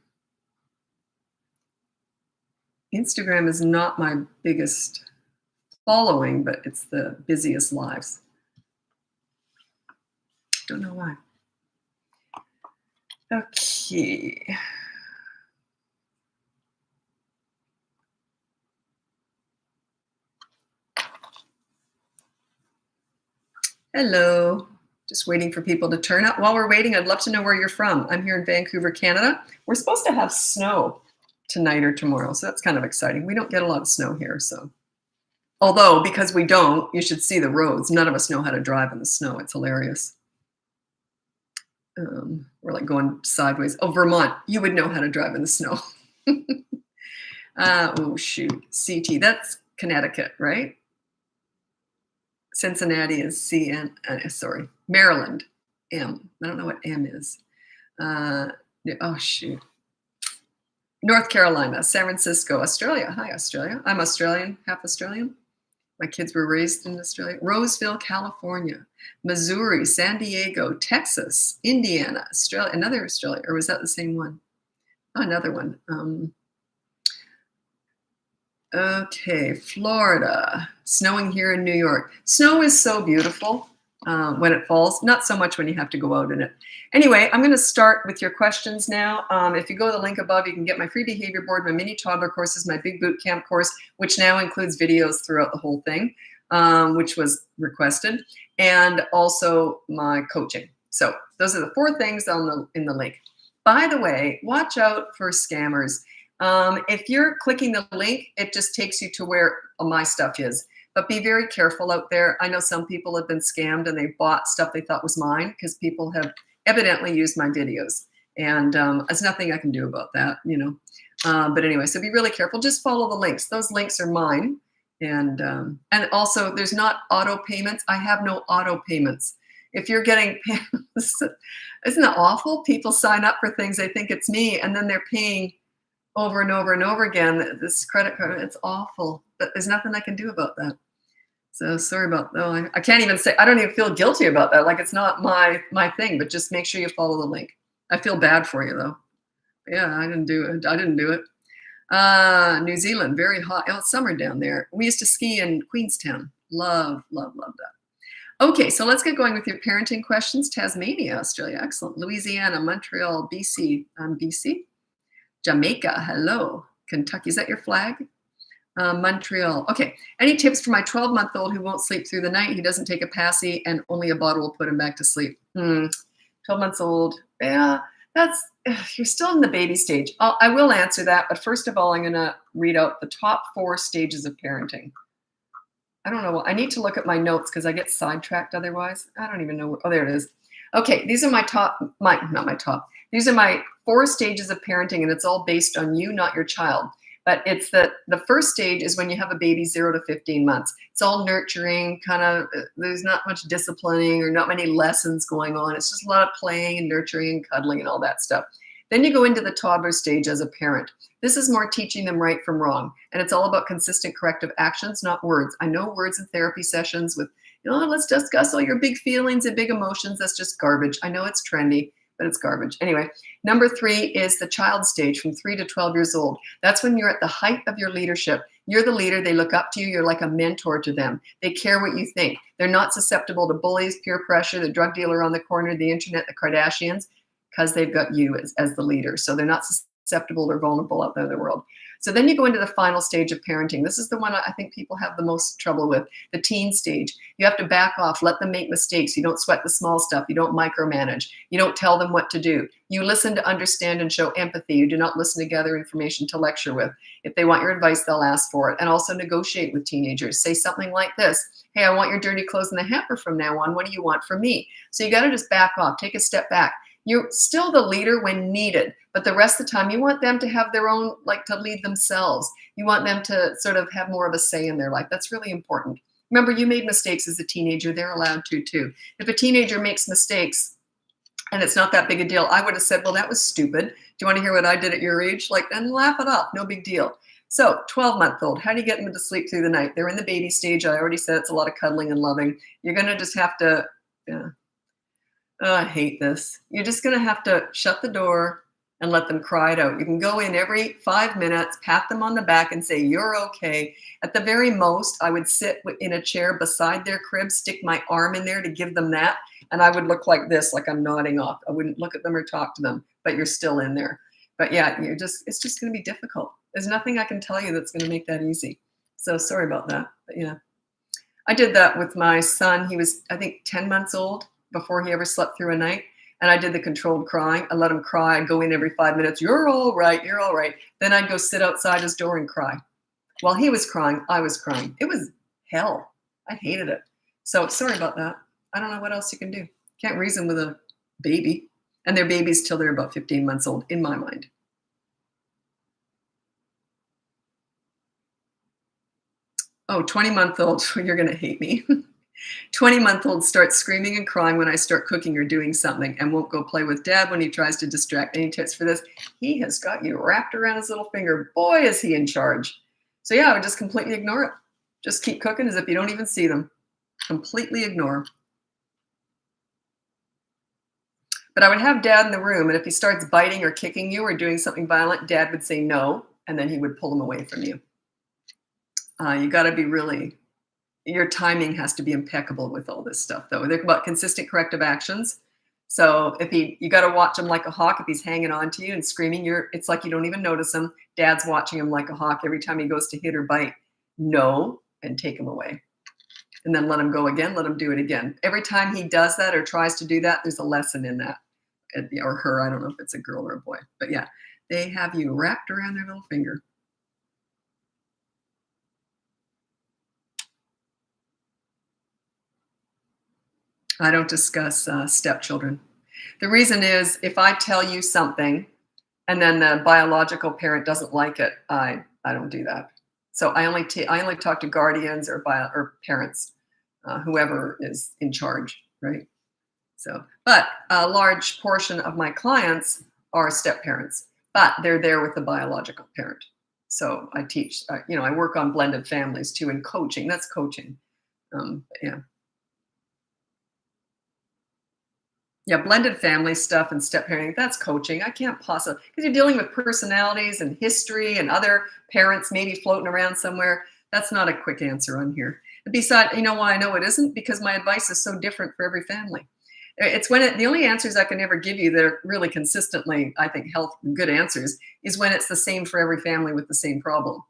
Instagram is not my biggest following, but it's the busiest lives. Don't know why. Okay. Hello. Just waiting for people to turn up. While we're waiting, I'd love to know where you're from. I'm here in Vancouver, Canada. We're supposed to have snow tonight or tomorrow, so that's kind of exciting. We don't get a lot of snow here, so. Although, because we don't, you should see the roads. None of us know how to drive in the snow. It's hilarious. We're like going sideways. Oh, Vermont, you would know how to drive in the snow. Oh, shoot. CT, that's Connecticut, right? Cincinnati is CN, sorry, Maryland, M. I don't know what M is. Oh, shoot. North Carolina, San Francisco, Australia. Hi, Australia. I'm Australian, half Australian. My kids were raised in Australia. Roseville, California, Missouri, San Diego, Texas, Indiana, Australia, another Australia, or was that the same one? Oh, another one. Okay, Florida, snowing here in New York. Snow is so beautiful when it falls, not so much when you have to go out in it. Anyway, I'm going to start with your questions now. If you go to the link above, you can get my free behavior board, my mini toddler courses, my big boot camp course, which now includes videos throughout the whole thing, which was requested, and also my coaching. So those are the 4 things in the link. By the way, watch out for scammers. If you're clicking the link, it just takes you to where my stuff is. But be very careful out there. I know some people have been scammed and they bought stuff they thought was mine because people have evidently used my videos. And there's nothing I can do about that, you know. But anyway, so be really careful. Just follow the links. Those links are mine. And also, there's not auto payments. I have no auto payments. If you're getting payments, isn't that awful? People sign up for things, they think it's me, and then they're paying over and over and over again, this credit card, it's awful, but there's nothing I can do about that. So sorry about that. I can't even say, I don't even feel guilty about that. Like it's not my thing, but just make sure you follow the link. I feel bad for you though. Yeah, I didn't do it. New Zealand, very hot. Oh, it's summer down there. We used to ski in Queenstown. Love, love, love that. Okay, so let's get going with your parenting questions. Tasmania, Australia, excellent. Louisiana, Montreal, BC, BC. Jamaica, hello. Kentucky, is that your flag? Montreal. Okay, any tips for my 12-month-old who won't sleep through the night? He doesn't take a passy and only a bottle will put him back to sleep. 12 months old, yeah, you're still in the baby stage. I will answer that, but first of all, I'm gonna read out the top 4 stages of parenting. I don't know, I need to look at my notes because I get sidetracked otherwise. I don't even know, oh, there it is. Okay, these are these are my 4 stages of parenting, and it's all based on you, not your child. But it's the first stage is when you have a baby 0 to 15 months. It's all nurturing, kind of, there's not much disciplining or not many lessons going on. It's just a lot of playing and nurturing and cuddling and all that stuff. Then you go into the toddler stage as a parent. This is more teaching them right from wrong. And it's all about consistent corrective actions, not words. I know words in therapy sessions with, let's discuss all your big feelings and big emotions. That's just garbage. I know it's trendy, but it's garbage. Anyway, number 3 is the child stage from 3 to 12 years old. That's when you're at the height of your leadership. You're the leader. They look up to you. You're like a mentor to them. They care what you think. They're not susceptible to bullies, peer pressure, the drug dealer on the corner, the internet, the Kardashians, because they've got you as the leader. So they're not susceptible or vulnerable out there in the world. So then you go into the final stage of parenting. This is the one I think people have the most trouble with, the teen stage. You have to back off, let them make mistakes. You don't sweat the small stuff. You don't micromanage. You don't tell them what to do. You listen to understand and show empathy. You do not listen to gather information to lecture with. If they want your advice, they'll ask for it. And also negotiate with teenagers. Say something like this: hey, I want your dirty clothes in the hamper from now on. What do you want from me? So you got to just back off, take a step back. You're still the leader when needed, but the rest of the time you want them to have their own, like, to lead themselves. You want them to sort of have more of a say in their life. That's really important. Remember, you made mistakes as a teenager. They're allowed to too. If a teenager makes mistakes and it's not that big a deal, I would have said, well, that was stupid. Do you want to hear what I did at your age? Like, and laugh it off. No big deal. So 12-month-old, how do you get them to sleep through the night? They're in the baby stage. I already said it's a lot of cuddling and loving. You're going to just have to, Oh, I hate this. You're just going to have to shut the door and let them cry it out. You can go in every 5 minutes, pat them on the back, and say, "You're okay." At the very most, I would sit in a chair beside their crib, stick my arm in there to give them that, and I would look like this, like I'm nodding off. I wouldn't look at them or talk to them, but you're still in there. But yeah, it's just going to be difficult. There's nothing I can tell you that's going to make that easy. So sorry about that. But yeah. I did that with my son. He was, I think, 10 months old before he ever slept through a night. And I did the controlled crying. I let him cry. I'd go in every 5 minutes. "You're all right. You're all right." Then I'd go sit outside his door and cry. While he was crying, I was crying. It was hell. I hated it. So sorry about that. I don't know what else you can do. Can't reason with a baby. And they're babies till they're about 15 months old, in my mind. Oh, 20-month-old, you're going to hate me. 20-month-old starts screaming and crying when I start cooking or doing something and won't go play with dad when he tries to distract. Any tips for this? He has got you wrapped around his little finger. Boy, is he in charge. So yeah, I would just completely ignore it. Just keep cooking as if you don't even see them. Completely ignore. But I would have dad in the room, and if he starts biting or kicking you or doing something violent, dad would say no, and then he would pull him away from you. You got to be really, your timing has to be impeccable with all this stuff, though. They're about consistent corrective actions. So if you got to watch him like a hawk. If he's hanging on to you and screaming, it's like you don't even notice him. Dad's watching him like a hawk. Every time he goes to hit or bite, no, and take him away. And then let him go again, let him do it again. Every time he does that or tries to do that, there's a lesson in that. Or her, I don't know if it's a girl or a boy. But yeah, they have you wrapped around their little finger. I don't discuss stepchildren. The reason is if I tell you something and then the biological parent doesn't like it, I don't do that. So I only talk to guardians or parents, whoever is in charge, right? So, but a large portion of my clients are step parents, but they're there with the biological parent. So I teach, I work on blended families too, and coaching. That's coaching. Yeah. Yeah, blended family stuff and step parenting, that's coaching. I can't possibly, because you're dealing with personalities and history and other parents maybe floating around somewhere. That's not a quick answer on here. And besides, you know why I know it isn't? Because my advice is so different for every family. It's the only answers I can ever give you that are really consistently, I think, health good answers is when it's the same for every family with the same problem.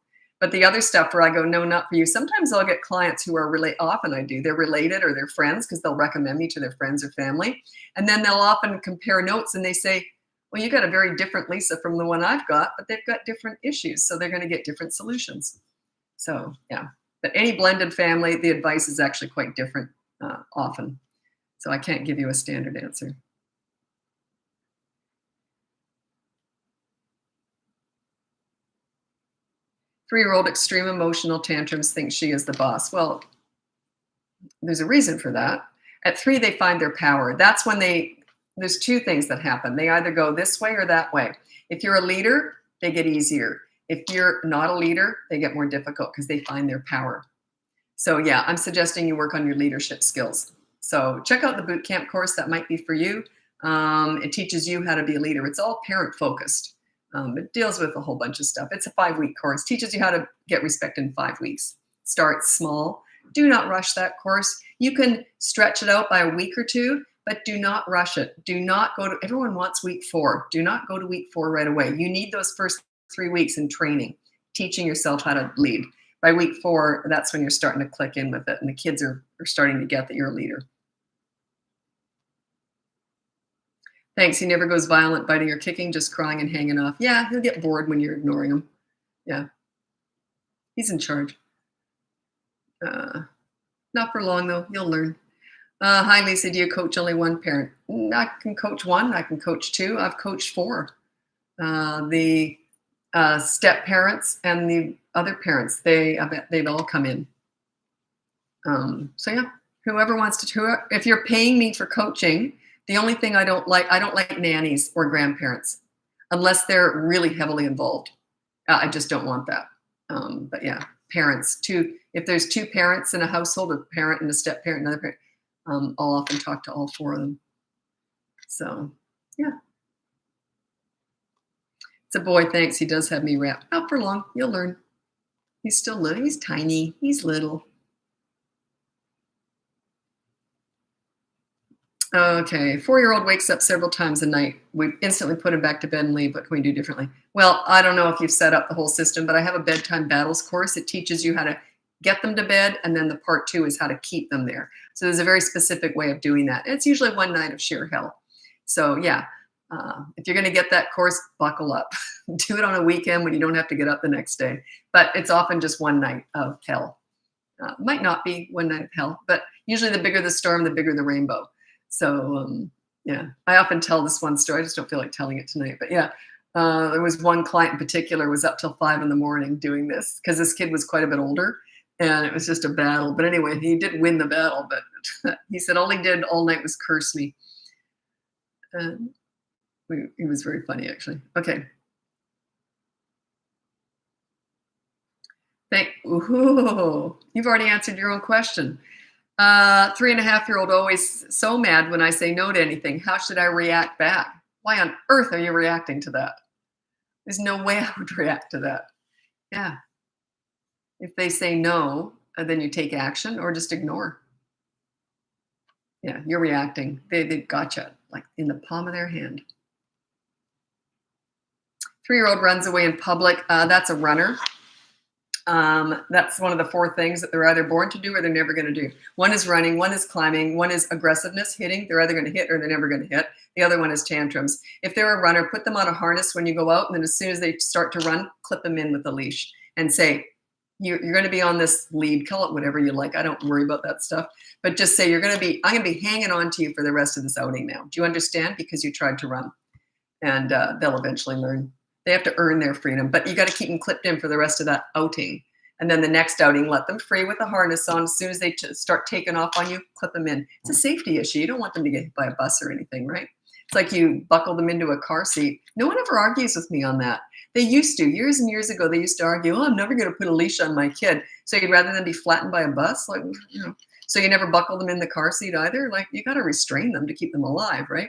But the other stuff where I go, no, not for you. Sometimes I'll get clients who are often I do, they're related or they're friends because they'll recommend me to their friends or family. And then they'll often compare notes and they say, well, you got a very different Lisa from the one I've got, but they've got different issues. So they're going to get different solutions. So yeah, but any blended family, the advice is actually quite different often. So I can't give you a standard answer. 3-year-old extreme emotional tantrums thinks she is the boss. Well, there's a reason for that. At 3, they find their power. That's when there's 2 things that happen. They either go this way or that way. If you're a leader, they get easier. If you're not a leader, they get more difficult because they find their power. So yeah, I'm suggesting you work on your leadership skills. So check out the boot camp course. That might be for you. It teaches you how to be a leader. It's all parent focused. It deals with a whole bunch of stuff. It's a 5-week course. Teaches you how to get respect in 5 weeks. Start small. Do not rush that course. You can stretch it out by a week or 2, but do not rush it. Do not go to, everyone wants week 4. Do not go to week 4 right away. You need those first 3 weeks in training, teaching yourself how to lead. By week 4, that's when you're starting to click in with it, and the kids are starting to get that you're a leader. Thanks. He never goes violent, biting or kicking, just crying and hanging off. Yeah, he'll get bored when you're ignoring him. Yeah, he's in charge. Not for long, though. You'll learn. Hi, Lisa. Do you coach only one parent? I can coach 1. I can coach 2. I've coached 4. The step parents and the other parents, they've all come in. So yeah, whoever wants to, if you're paying me for coaching, the only thing I don't like nannies or grandparents unless they're really heavily involved. I just don't want that. But yeah, parents too. If there's 2 parents in a household, a parent and a step parent, another parent, I'll often talk to all 4 of them. So, yeah. It's a boy, thanks. He does have me wrapped. Not for long. You'll learn. He's still little. He's tiny. He's little. Okay, 4-year-old wakes up several times a night. We instantly put him back to bed and leave. What can we do differently? Well, I don't know if you've set up the whole system, but I have a bedtime battles course. It teaches you how to get them to bed, and then the part 2 is how to keep them there. So there's a very specific way of doing that. It's usually one night of sheer hell. So yeah, if you're going to get that course, buckle up. Do it on a weekend when you don't have to get up the next day. But it's often just one night of hell. Might not be one night of hell, but usually the bigger the storm, the bigger the rainbow. So yeah, I often tell this one story. I just don't feel like telling it tonight. But yeah, there was one client in particular was up till 5 a.m. doing this because this kid was quite a bit older, and it was just a battle. But anyway, he did win the battle. But he said all he did all night was curse me. He was very funny, actually. Okay. Ooh, you've already answered your own question. 3.5-year-old always so mad when I say no to anything. How should I react back? Why on earth are you reacting to that? There's no way I would react to that. Yeah. If they say no, then you take action or just ignore. Yeah, you're reacting. They gotcha, like in the palm of their hand. 3-year-old runs away in public. That's a runner. That's one of the 4 things that they're either born to do or they're never going to do. One is running, one is climbing, one is aggressiveness, hitting. They're either going to hit or they're never going to hit. The other one is tantrums. If they're a runner, put them on a harness when you go out, and then as soon as they start to run, clip them in with a leash and say, you're going to be on this lead, call it whatever you like. I don't worry about that stuff, but just say I'm going to be hanging on to you for the rest of this outing now. Do you understand? Because you tried to run, and they'll eventually learn. They have to earn their freedom, but you got to keep them clipped in for the rest of that outing. And then the next outing, let them free with a harness on. As soon as they start taking off on you, clip them in. It's a safety issue. You don't want them to get hit by a bus or anything, right? It's like you buckle them into a car seat. No one ever argues with me on that. They used to. Years and years ago, they used to argue, oh, I'm never going to put a leash on my kid. So you'd rather than be flattened by a bus? Like, you know. So you never buckle them in the car seat either? Like, you got to restrain them to keep them alive, right?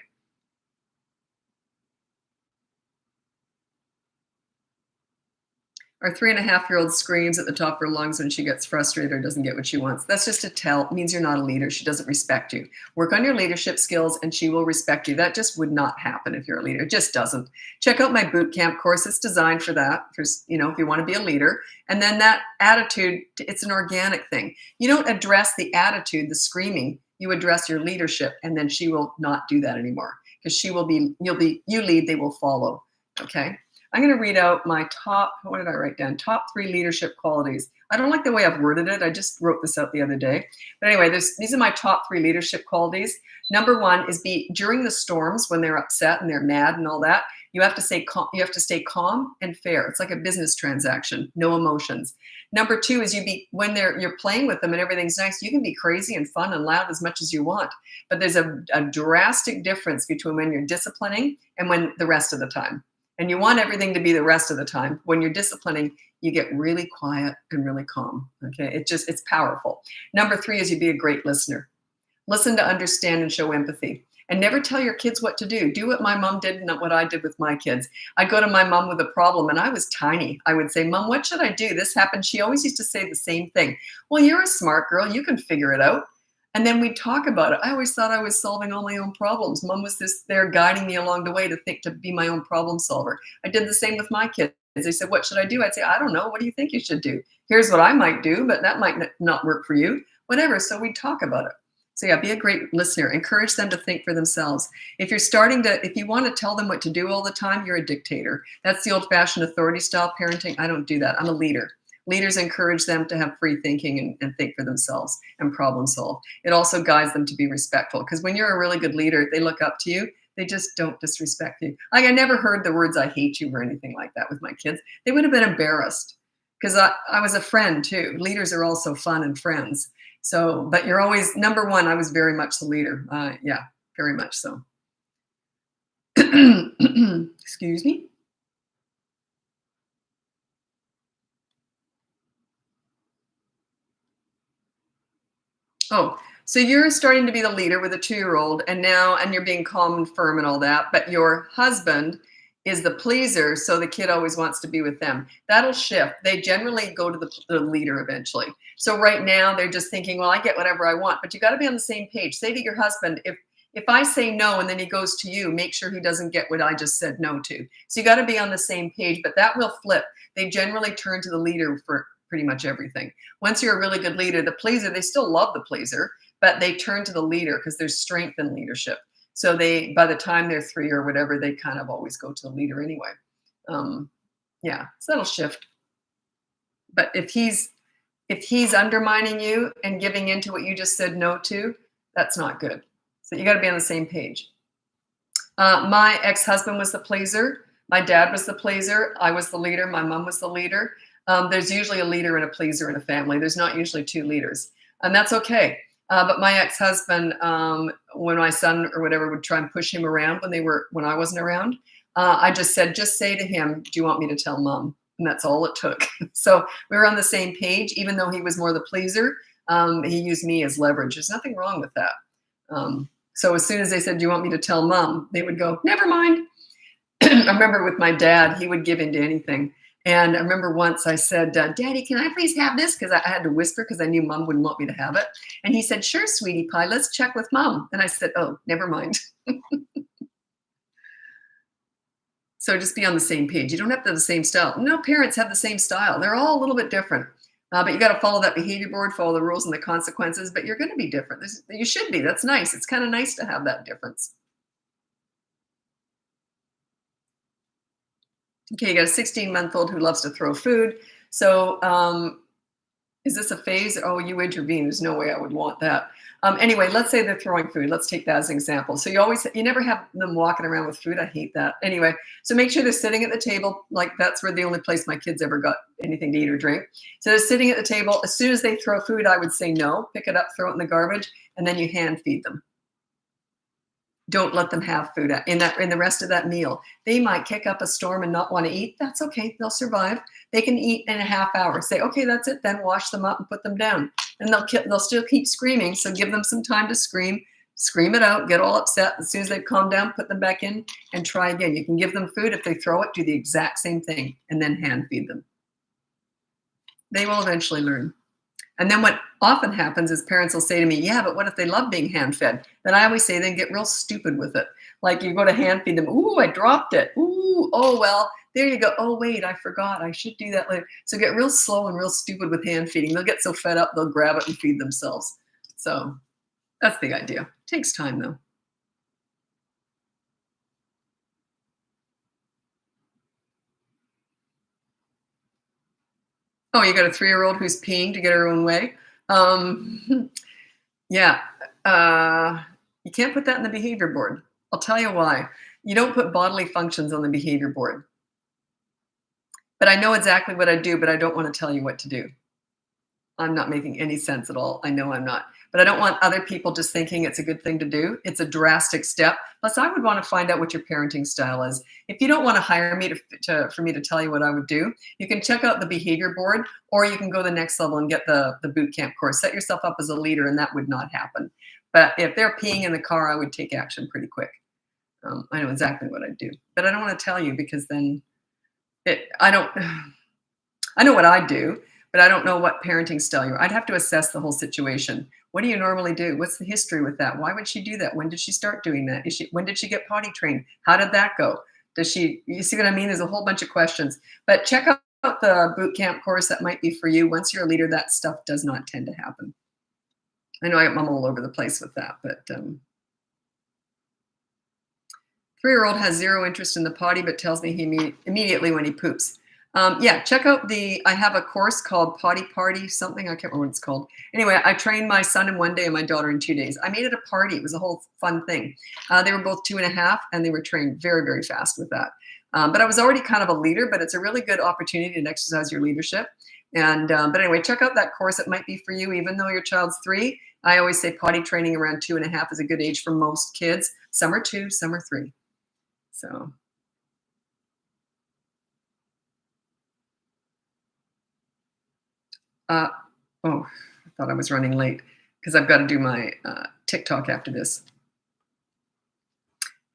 Our 3.5-year-old screams at the top of her lungs when she gets frustrated or doesn't get what she wants. That's just a tell. It means you're not a leader. She doesn't respect you. Work on your leadership skills and she will respect you. That just would not happen if you're a leader. It just doesn't. Check out my boot camp course. It's designed for that, for, if you want to be a leader. And then that attitude, it's an organic thing. You don't address the attitude, the screaming. You address your leadership, and then she will not do that anymore because you lead, they will follow. Okay. I'm going to read out my what did I write down? Top 3 leadership qualities. I don't like the way I've worded it. I just wrote this out the other day. But anyway, these are my top 3 leadership qualities. Number 1 is during the storms when they're upset and they're mad and all that. You have to stay calm and fair. It's like a business transaction, no emotions. Number 2 is when you're playing with them and everything's nice, you can be crazy and fun and loud as much as you want. But there's a drastic difference between when you're disciplining and when the rest of the time. And you want everything to be the rest of the time. When you're disciplining, you get really quiet and really calm. Okay, it's powerful. Number 3 is you be a great listener. Listen to understand and show empathy. And never tell your kids what to do. Do what my mom did and not what I did with my kids. I'd go to my mom with a problem, and I was tiny. I would say, Mom, what should I do? This happened. She always used to say the same thing. Well, you're a smart girl. You can figure it out. And then we'd talk about it. I always thought I was solving all my own problems. Mom was there guiding me along the way to be my own problem solver. I did the same with my kids. They said, what should I do? I'd say, I don't know. What do you think you should do? Here's what I might do, but that might not work for you. Whatever. So we'd talk about it. So yeah, be a great listener. Encourage them to think for themselves. If you want to tell them what to do all the time, you're a dictator. That's the old-fashioned authority style parenting. I don't do that. I'm a leader. Leaders encourage them to have free thinking and think for themselves and problem solve. It also guides them to be respectful, because when you're a really good leader, they look up to you. They just don't disrespect you. Like, I never heard the words, I hate you, or anything like that with my kids. They would have been embarrassed, because I was a friend too. Leaders are also fun and friends. So, but you're always, number 1, I was very much the leader. Yeah, very much so. Excuse me. Oh, So you're starting to be the leader with a 2-year-old, and you're being calm and firm and all that, but your husband is the pleaser, so the kid always wants to be with them. That'll shift. They generally go to the leader eventually. So right now they're just thinking, well, I get whatever I want, but you got to be on the same page. Say to your husband, if I say no and then he goes to you, make sure he doesn't get what I just said no to. So you got to be on the same page, but that will flip. They generally turn to the leader for pretty much everything. Once you're a really good leader, the pleaser, they still love the pleaser, but they turn to the leader because there's strength in leadership. So by the time they're 3 or whatever, they kind of always go to the leader anyway. Yeah, so that'll shift. But if he's undermining you and giving into what you just said no to, that's not good. So you got to be on the same page. My ex-husband was the pleaser. My dad was the pleaser. I was the leader. My mom was the leader. There's usually a leader and a pleaser in a family. There's not usually 2 leaders, and that's okay. But my ex-husband, when my son or whatever would try and push him around when I wasn't around, I just said, just say to him, do you want me to tell mom? And that's all it took. So we were on the same page, even though he was more the pleaser. He used me as leverage. There's nothing wrong with that. So as soon as they said, do you want me to tell mom? They would go, never mind. I remember with my dad, he would give in to anything. And I remember once I said, Daddy, can I please have this? Because I had to whisper because I knew mom wouldn't want me to have it. And he said, sure, sweetie pie, let's check with mom. And I said, oh, never mind. So just be on the same page. You don't have to have the same style. No parents have the same style. They're all a little bit different. But you got to follow that behavior board, follow the rules and the consequences, but you're going to be different. You should be. That's nice. It's kind of nice to have that difference. Okay, you got a 16-month-old who loves to throw food. So is this a phase? Oh, you intervene. There's no way I would want that. Anyway, let's say they're throwing food. Let's take that as an example. So you never have them walking around with food. I hate that. Anyway, so make sure they're sitting at the table. Like that's where the only place my kids ever got anything to eat or drink. So they're sitting at the table. As soon as they throw food, I would say no, pick it up, throw it in the garbage, and then you hand feed them. Don't let them have food in the rest of that meal. They might kick up a storm and not want to eat. That's okay. They'll survive. They can eat in a half hour. Say, okay, that's it. Then wash them up and put them down. And they'll still keep screaming. So give them some time to scream it out, get all upset. As soon as they calm down, put them back in and try again. You can give them food. If they throw it, do the exact same thing and then hand feed them. They will eventually learn. And then what often happens is parents will say to me, yeah, but what if they love being hand fed? Then I always say, then get real stupid with it. Like you go to hand feed them. Ooh, I dropped it. Ooh, oh, well, there you go. Oh, wait, I forgot. I should do that later. So get real slow and real stupid with hand feeding. They'll get so fed up, they'll grab it and feed themselves. So that's the idea. It takes time, though. Oh, you got a 3-year-old who's peeing to get her own way? Yeah. You can't put that in the behavior board. I'll tell you why. You don't put bodily functions on the behavior board. But I know exactly what I do, but I don't want to tell you what to do. I'm not making any sense at all. I know I'm not. But I don't want other people just thinking it's a good thing to do. It's a drastic step. Plus, I would want to find out what your parenting style is. If you don't want to hire me for me to tell you what I would do, you can check out the behavior board, or you can go the next level and get the boot camp course. Set yourself up as a leader, and that would not happen. But if they're peeing in the car, I would take action pretty quick. I know exactly what I'd do. But I don't want to tell you because then I know what I do, but I don't know what parenting style you're. I'd have to assess the whole situation. What do you normally do? What's the history with that? Why would she do that? When did she start doing that? When did she get potty trained? How did that go? You see what I mean? There's a whole bunch of questions. But check out the boot camp course. That might be for you. Once you're a leader, that stuff does not tend to happen. I know I'm all over the place with that, but 3-year-old has zero interest in the potty, but tells me he immediately when he poops. Yeah, check out I have a course called Potty Party something. I can't remember what it's called. Anyway, I trained my son in 1 day and my daughter in 2 days. I made it a party. It was a whole fun thing. They were both 2.5 and they were trained very, very fast with that. But I was already kind of a leader, but it's a really good opportunity to exercise your leadership. And but anyway, check out that course. It might be for you, even though your child's 3. I always say potty training around 2.5 is a good age for most kids. Some are 2, some are 3. So. Oh, I thought I was running late. because I've got to do my TikTok after this.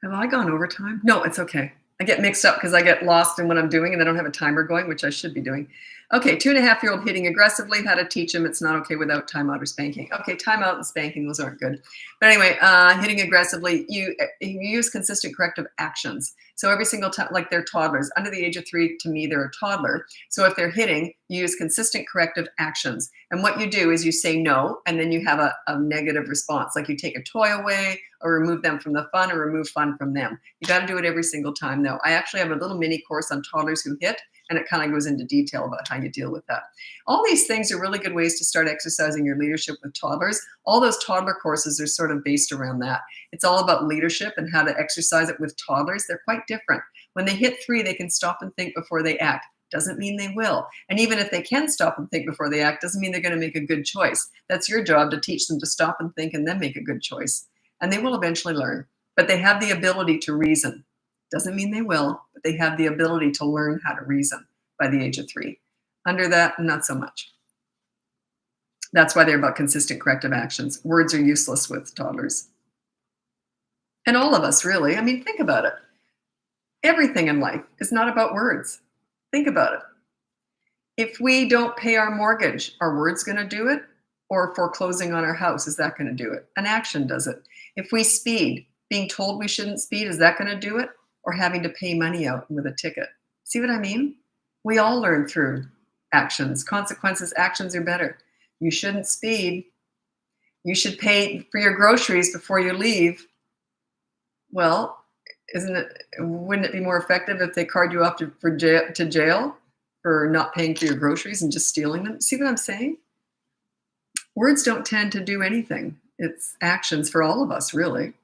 Have I gone overtime? No, it's okay. I get mixed up because I get lost in what I'm doing and I don't have a timer going, which I should be doing. Okay, 2.5-year-old hitting aggressively, how to teach him it's not okay without timeout or spanking. Okay, timeout and spanking, those aren't good. But anyway, hitting aggressively, you use consistent corrective actions. So every single time, like they're toddlers. Under the age of 3, to me, they're a toddler. So if they're hitting, you use consistent corrective actions. And what you do is you say no, and then you have a negative response. Like you take a toy away or remove them from the fun or remove fun from them. You got to do it every single time, though. I actually have a little mini course on toddlers who hit, and it kind of goes into detail about how you deal with that. All these things are really good ways to start exercising your leadership with toddlers. All those toddler courses are sort of based around that. It's all about leadership and how to exercise it with toddlers. They're quite different. When they hit 3, they can stop and think before they act. Doesn't mean they will. And even if they can stop and think before they act, doesn't mean they're going to make a good choice. That's your job, to teach them to stop and think and then make a good choice. And they will eventually learn. But they have the ability to reason. Doesn't mean they will, but they have the ability to learn how to reason by the age of 3. Under that, not so much. That's why they're about consistent corrective actions. Words are useless with toddlers. And all of us, really. I mean, think about it. Everything in life is not about words. Think about it. If we don't pay our mortgage, are words going to do it? Or foreclosing on our house, is that going to do it? An action does it. If we speed, being told we shouldn't speed, is that going to do it? Or having to pay money out with a ticket? See what I mean? We all learn through actions. Consequences, actions are better. You shouldn't speed. You should pay for your groceries before you leave. Well, wouldn't it be more effective if they card you off to jail for not paying for your groceries and just stealing them? See what I'm saying? Words don't tend to do anything. It's actions for all of us, really.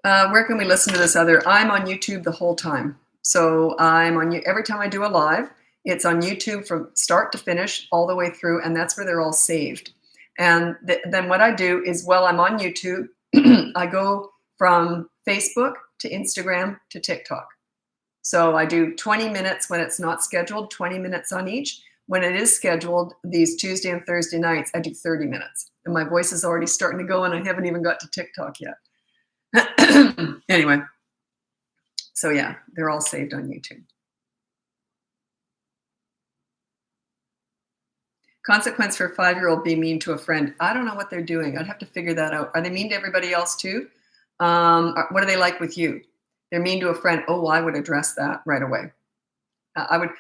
Where can we listen to this other? I'm on YouTube the whole time. So I'm on every time I do a live, it's on YouTube from start to finish all the way through, and that's where they're all saved. And then what I do is, while I'm on YouTube, I go from Facebook to Instagram to TikTok. So I do 20 minutes when it's not scheduled, 20 minutes on each. When it is scheduled, these Tuesday and Thursday nights, I do 30 minutes. And my voice is already starting to go, and I haven't even got to TikTok yet. Anyway, so yeah, they're all saved on YouTube. Consequence for a 5-year-old being mean to a friend. I don't know what they're doing. I'd have to figure that out. Are they mean to everybody else too? What are they like with you? They're mean to a friend. Oh, I would address that right away. I'd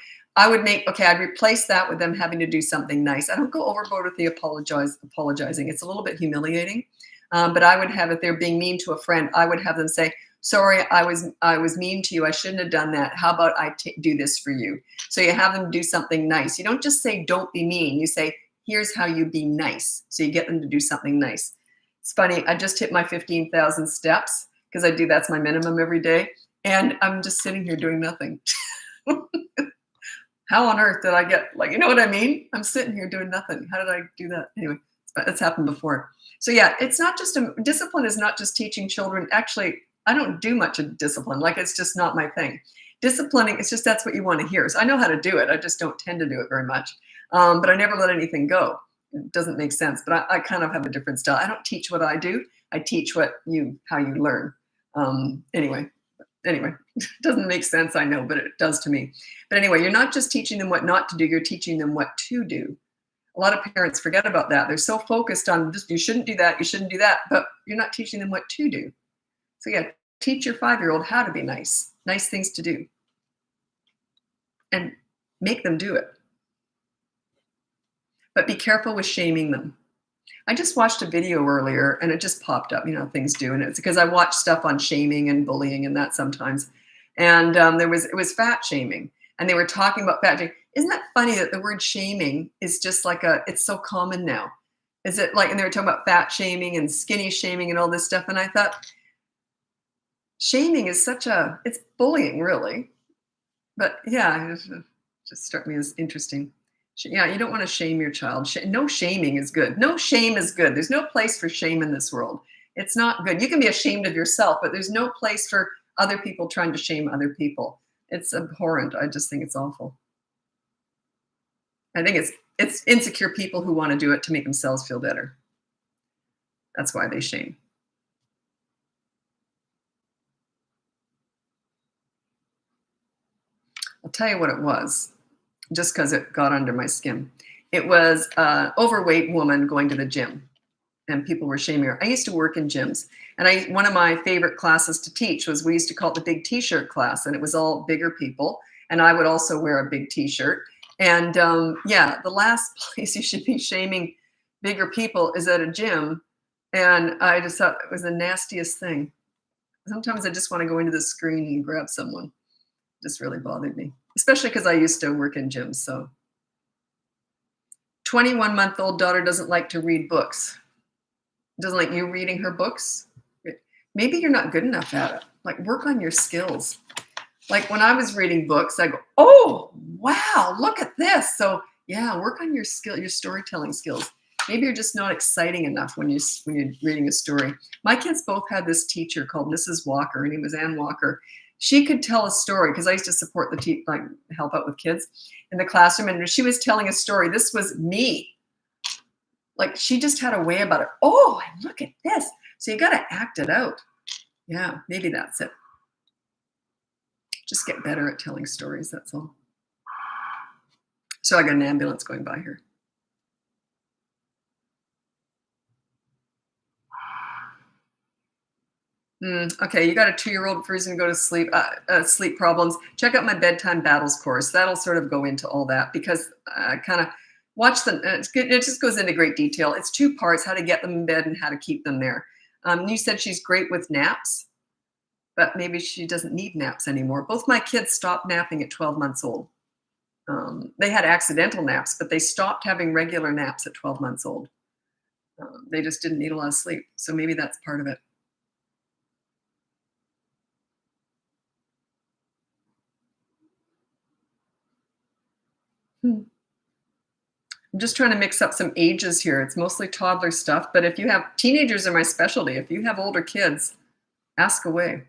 replace that with them having to do something nice. I don't go overboard with the apologizing. It's a little bit humiliating. But I would have, if they're being mean to a friend, I would have them say, sorry, I was mean to you. I shouldn't have done that. How about I do this for you? So you have them do something nice. You don't just say, don't be mean. You say, here's how you be nice. So you get them to do something nice. It's funny. I just hit my 15,000 steps because that's my minimum every day. And I'm just sitting here doing nothing. How on earth did I get, you know what I mean? I'm sitting here doing nothing. How did I do that? Anyway, it's happened before. So yeah, it's not just discipline is not just teaching children. Actually, I don't do much of discipline. It's just not my thing. Disciplining, it's just that's what you want to hear. So I know how to do it. I just don't tend to do it very much. But I never let anything go. It doesn't make sense. But I kind of have a different style. I don't teach what I do. I teach how you learn. Anyway, it doesn't make sense, I know, but it does to me. But anyway, you're not just teaching them what not to do. You're teaching them what to do. A lot of parents forget about that. They're so focused on this, you shouldn't do that, you shouldn't do that, but you're not teaching them what to do. So yeah, teach your 5-year-old how to be nice things to do, and make them do it. But be careful with shaming them. I just watched a video earlier and it just popped up, things do. And it's because I watch stuff on shaming and bullying and that sometimes. And it was fat shaming, and they were talking about fat shaming. Isn't that funny that the word shaming is just it's so common now? Is it and they were talking about fat shaming and skinny shaming and all this stuff. And I thought, shaming is it's bullying, really. But yeah, it just struck me as interesting. Yeah, you don't want to shame your child. No shaming is good. No shame is good. There's no place for shame in this world. It's not good. You can be ashamed of yourself, but there's no place for other people trying to shame other people. It's abhorrent. I just think it's awful. I think it's insecure people who want to do it to make themselves feel better. That's why they shame. I'll tell you what it was, just because it got under my skin. It was an overweight woman going to the gym, and people were shaming her. I used to work in gyms, and one of my favorite classes to teach was, we used to call it the big T-shirt class, and it was all bigger people, and I would also wear a big T-shirt. And yeah, the last place you should be shaming bigger people is at a gym, and I just thought it was the nastiest thing. Sometimes I just want to go into the screen and grab someone. It just really bothered me, especially because I used to work in gyms. So 21-month-old daughter doesn't like to read books. Doesn't like you reading her books. Maybe you're not good enough at it. Like, work on your skills. Like, when I was reading books, I go, oh, wow, look at this. So yeah, work on your storytelling skills. Maybe you're just not exciting enough when you're reading a story. My kids both had this teacher called Mrs. Walker. Her name was Ann Walker. She could tell a story, because I used to support help out with kids in the classroom, and she was telling a story. This was me. Like, she just had a way about it. Oh, look at this. So you got to act it out. Yeah, maybe that's it. Just get better at telling stories, that's all. So I got an ambulance going by here. Okay, you got a 2-year-old refusing to go to sleep, sleep problems. Check out my Bedtime Battles course. That'll sort of go into all that, because I kind of watch them. It just goes into great detail. It's 2 parts: how to get them in bed and how to keep them there. You said she's great with naps, but maybe she doesn't need naps anymore. Both my kids stopped napping at 12 months old. They had accidental naps, but they stopped having regular naps at 12 months old. They just didn't need a lot of sleep. So maybe that's part of it. I'm just trying to mix up some ages here. It's mostly toddler stuff, but if you have teenagers, are my specialty. If you have older kids, ask away.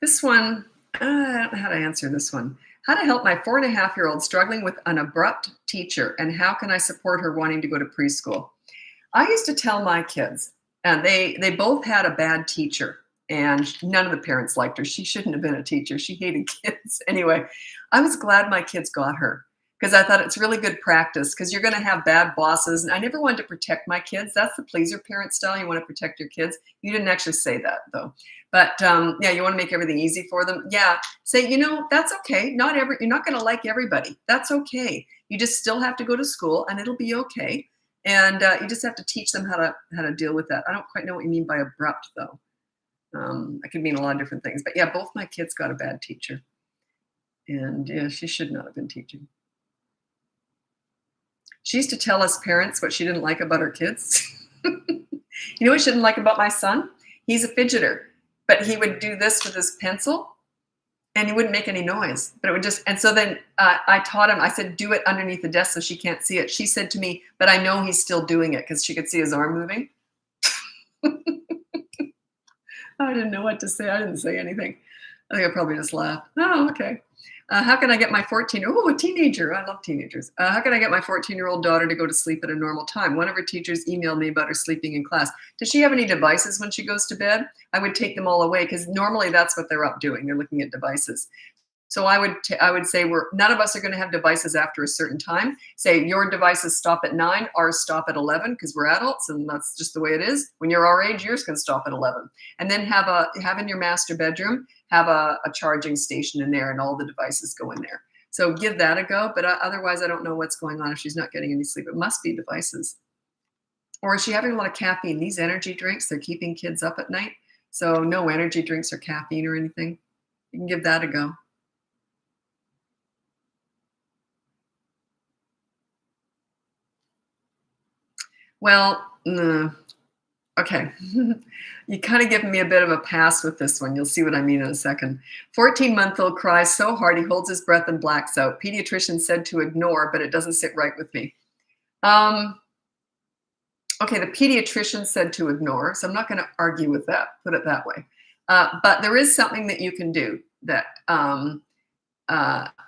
This one, I don't know how to answer this one. How to help my 4.5-year-old struggling with an abrupt teacher, and how can I support her wanting to go to preschool? I used to tell my kids, and they both had a bad teacher, and none of the parents liked her. She shouldn't have been a teacher. She hated kids. Anyway, I was glad my kids got her, because I thought it's really good practice, because you're going to have bad bosses. And I never wanted to protect my kids. That's the pleaser parent style. You want to protect your kids. You didn't actually say that, though. But yeah, you want to make everything easy for them. Yeah, say, that's okay. You're not going to like everybody. That's okay. You just still have to go to school, and it'll be okay. And you just have to teach them how to deal with that. I don't quite know what you mean by abrupt, though. It could mean a lot of different things. But yeah, both my kids got a bad teacher. And yeah, she should not have been teaching. She used to tell us parents what she didn't like about her kids. You know what she didn't like about my son? He's a fidgeter, but he would do this with his pencil, and he wouldn't make any noise. But it would just, and so then I taught him, I said, do it underneath the desk so she can't see it. She said to me, but I know he's still doing it, because she could see his arm moving. I didn't know what to say. I didn't say anything. I think I probably just laughed. Oh, okay. How can I get my 14-year-old, a teenager, I love teenagers. How can I get my 14-year-old daughter to go to sleep at a normal time? One of her teachers emailed me about her sleeping in class. Does she have any devices when she goes to bed? I would take them all away, because normally that's what they're up doing. They're looking at devices. So I would say none of us are going to have devices after a certain time. Say your devices stop at 9, ours stop at 11, because we're adults, and that's just the way it is. When you're our age, yours can stop at 11. And then have in your master bedroom, have a charging station in there, and all the devices go in there. So give that a go. But otherwise, I don't know what's going on if she's not getting any sleep. It must be devices. Or is she having a lot of caffeine? These energy drinks, they're keeping kids up at night. So no energy drinks or caffeine or anything. You can give that a go. Well, okay. You kind of given me a bit of a pass with this one. You'll see what I mean in a second. 14-month-old cries so hard he holds his breath and blacks out. Pediatrician said to ignore, but it doesn't sit right with me. Okay, the pediatrician said to ignore, so I'm not going to argue with that, put it that way. But there is something that you can do that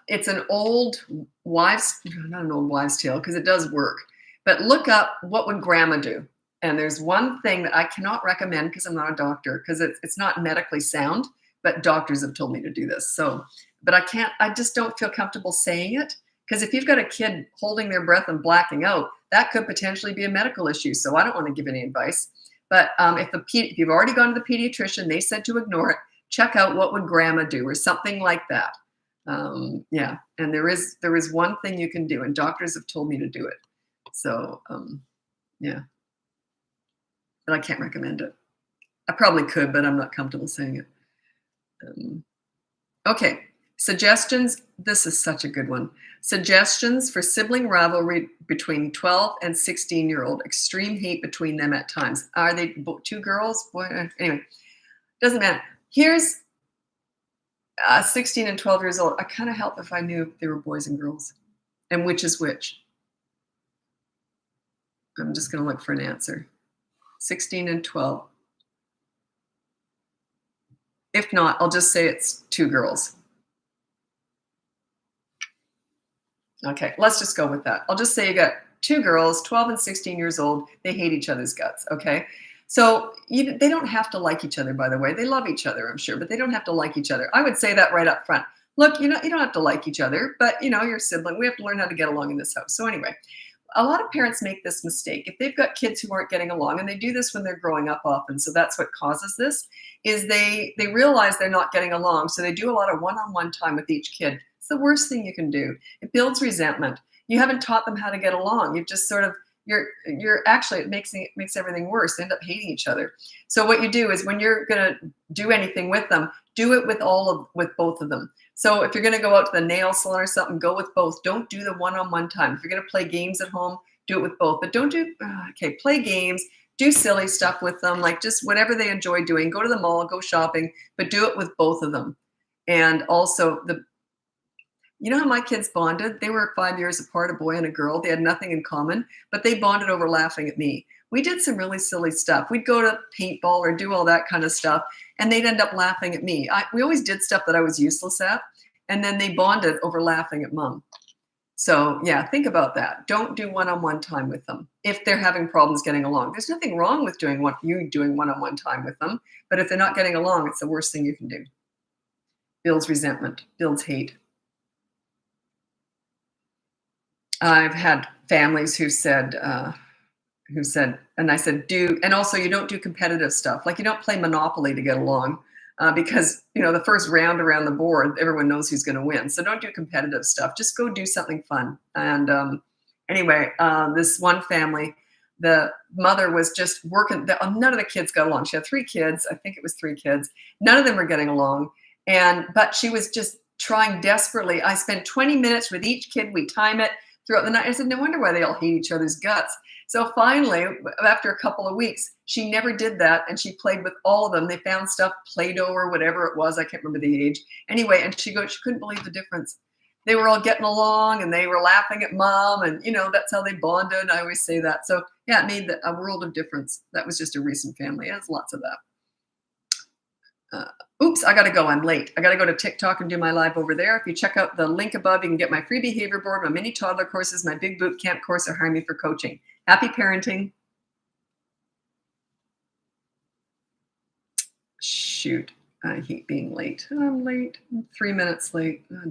it's an old wives, not an old wives' tale, because it does work. But look up what would grandma do. And there's one thing that I cannot recommend because I'm not a doctor, because it's not medically sound, but doctors have told me to do this. So, but I just don't feel comfortable saying it, because if you've got a kid holding their breath and blacking out, that could potentially be a medical issue. So I don't want to give any advice. But if you've already gone to the pediatrician, they said to ignore it, check out what would grandma do or something like that. Yeah, and there is one thing you can do, and doctors have told me to do it. So yeah, but I can't recommend it. I probably could, but I'm not comfortable saying it. Okay, suggestions. This is such a good one. Suggestions for sibling rivalry between 12 and 16-year-old. Extreme hate between them at times. Are they two girls? Boy, anyway, doesn't matter. Here's 16 and 12 years old. I kind of help if I knew they were boys and girls, and which is which. I'm just going to look for an answer. 16 and 12. If not, I'll just say it's two girls. Okay, let's just go with that. I'll just say you got two girls, 12 and 16 years old. They hate each other's guts, okay? So they don't have to like each other, by the way. They love each other, I'm sure, but they don't have to like each other. I would say that right up front. Look, you don't have to like each other, but you're a sibling. We have to learn how to get along in this house. So anyway, a lot of parents make this mistake. If they've got kids who aren't getting along, and they do this when they're growing up often, so that's what causes this, is they realize they're not getting along, so they do a lot of one-on-one time with each kid. It's the worst thing you can do. It builds resentment. You haven't taught them how to get along. You've just sort of, you're actually, it makes everything worse. They end up hating each other. So what you do is when you're going to do anything with them, do it with both of them. So if you're going to go out to the nail salon or something, go with both. Don't do the one-on-one time. If you're going to play games at home, do it with both. But don't play games, do silly stuff with them, like just whatever they enjoy doing. Go to the mall, go shopping, but do it with both of them. And also you know how my kids bonded? They were 5 years apart, a boy and a girl. They had nothing in common, but they bonded over laughing at me. We did some really silly stuff. We'd go to paintball or do all that kind of stuff, and they'd end up laughing at me. We always did stuff that I was useless at, and then they bonded over laughing at mom. So yeah, think about that. Don't do one-on-one time with them if they're having problems getting along. There's nothing wrong with doing one-on-one time with them, but if they're not getting along, it's the worst thing you can do. Builds resentment, builds hate. I've had families who said, and I said, and also you don't do competitive stuff. Like you don't play Monopoly to get along because, the first round around the board, everyone knows who's going to win. So don't do competitive stuff. Just go do something fun. And anyway, this one family, the mother was just working. None of the kids got along. She had 3 kids. I think it was 3 kids. None of them were getting along. But she was just trying desperately. I spent 20 minutes with each kid. We time it throughout the night. I said, no wonder why they all hate each other's guts. So finally, after a couple of weeks, she never did that. And she played with all of them. They found stuff, Play-Doh or whatever it was. I can't remember the age. Anyway, and she couldn't believe the difference. They were all getting along and they were laughing at mom. And, that's how they bonded. I always say that. So yeah, it made a world of difference. That was just a recent family. It has lots of that. Oops, I got to go. I'm late. I got to go to TikTok and do my live over there. If you check out the link above, you can get my free behavior board, my mini toddler courses, my big boot camp course, or hire me for coaching. Happy parenting. Shoot, I hate being late. I'm late. I'm 3 minutes late. I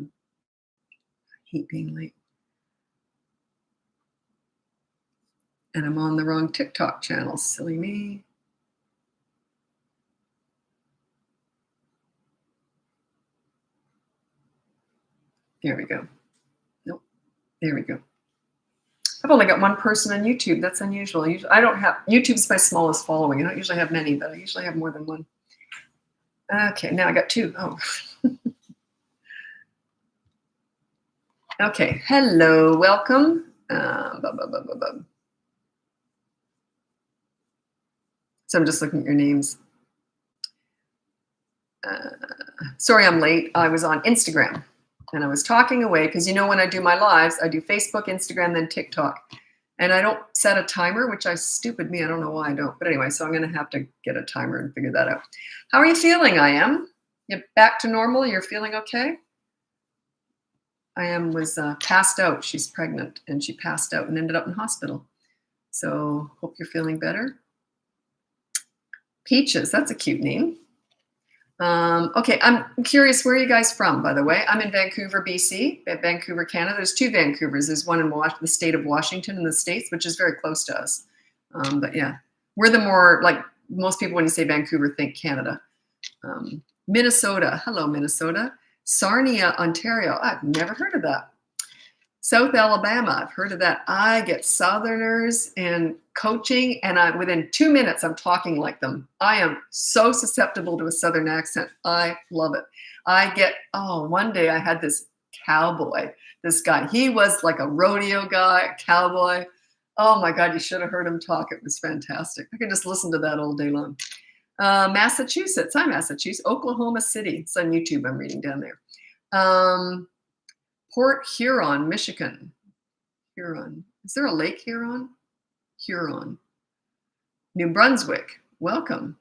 hate being late. And I'm on the wrong TikTok channel. Silly me. There we go. Nope. There we go. I've only got one person on YouTube. That's unusual. I don't have, YouTube's my smallest following. I don't usually have many, but I usually have more than one. Okay, now I got 2. Oh. Okay, hello, welcome. So I'm just looking at your names. Sorry I'm late. I was on Instagram. And I was talking away because when I do my lives, I do Facebook, Instagram, then TikTok. And I don't set a timer, which stupid me. I don't know why I don't. But anyway, so I'm going to have to get a timer and figure that out. How are you feeling, I am? You back to normal? You're feeling okay? I am was passed out. She's pregnant, and she passed out and ended up in hospital. So hope you're feeling better. Peaches, that's a cute name. Okay, I'm curious, where are you guys from, by the way? I'm in Vancouver, BC, Vancouver, Canada. There's two Vancouvers. There's one in the state of Washington in the States, which is very close to us. But yeah, we're the more, like most people when you say Vancouver think Canada. Minnesota, hello Minnesota. Sarnia, Ontario, I've never heard of that. South Alabama, I've heard of that. I get Southerners and coaching, and within 2 minutes, I'm talking like them. I am so susceptible to a Southern accent. I love it. One day I had this cowboy, this guy. He was like a rodeo guy, a cowboy. Oh my God, you should have heard him talk. It was fantastic. I could just listen to that all day long. Massachusetts, hi Massachusetts. Oklahoma City, it's on YouTube, I'm reading down there. Port Huron, Michigan. Huron. Is there a Lake Huron? Huron. New Brunswick. Welcome.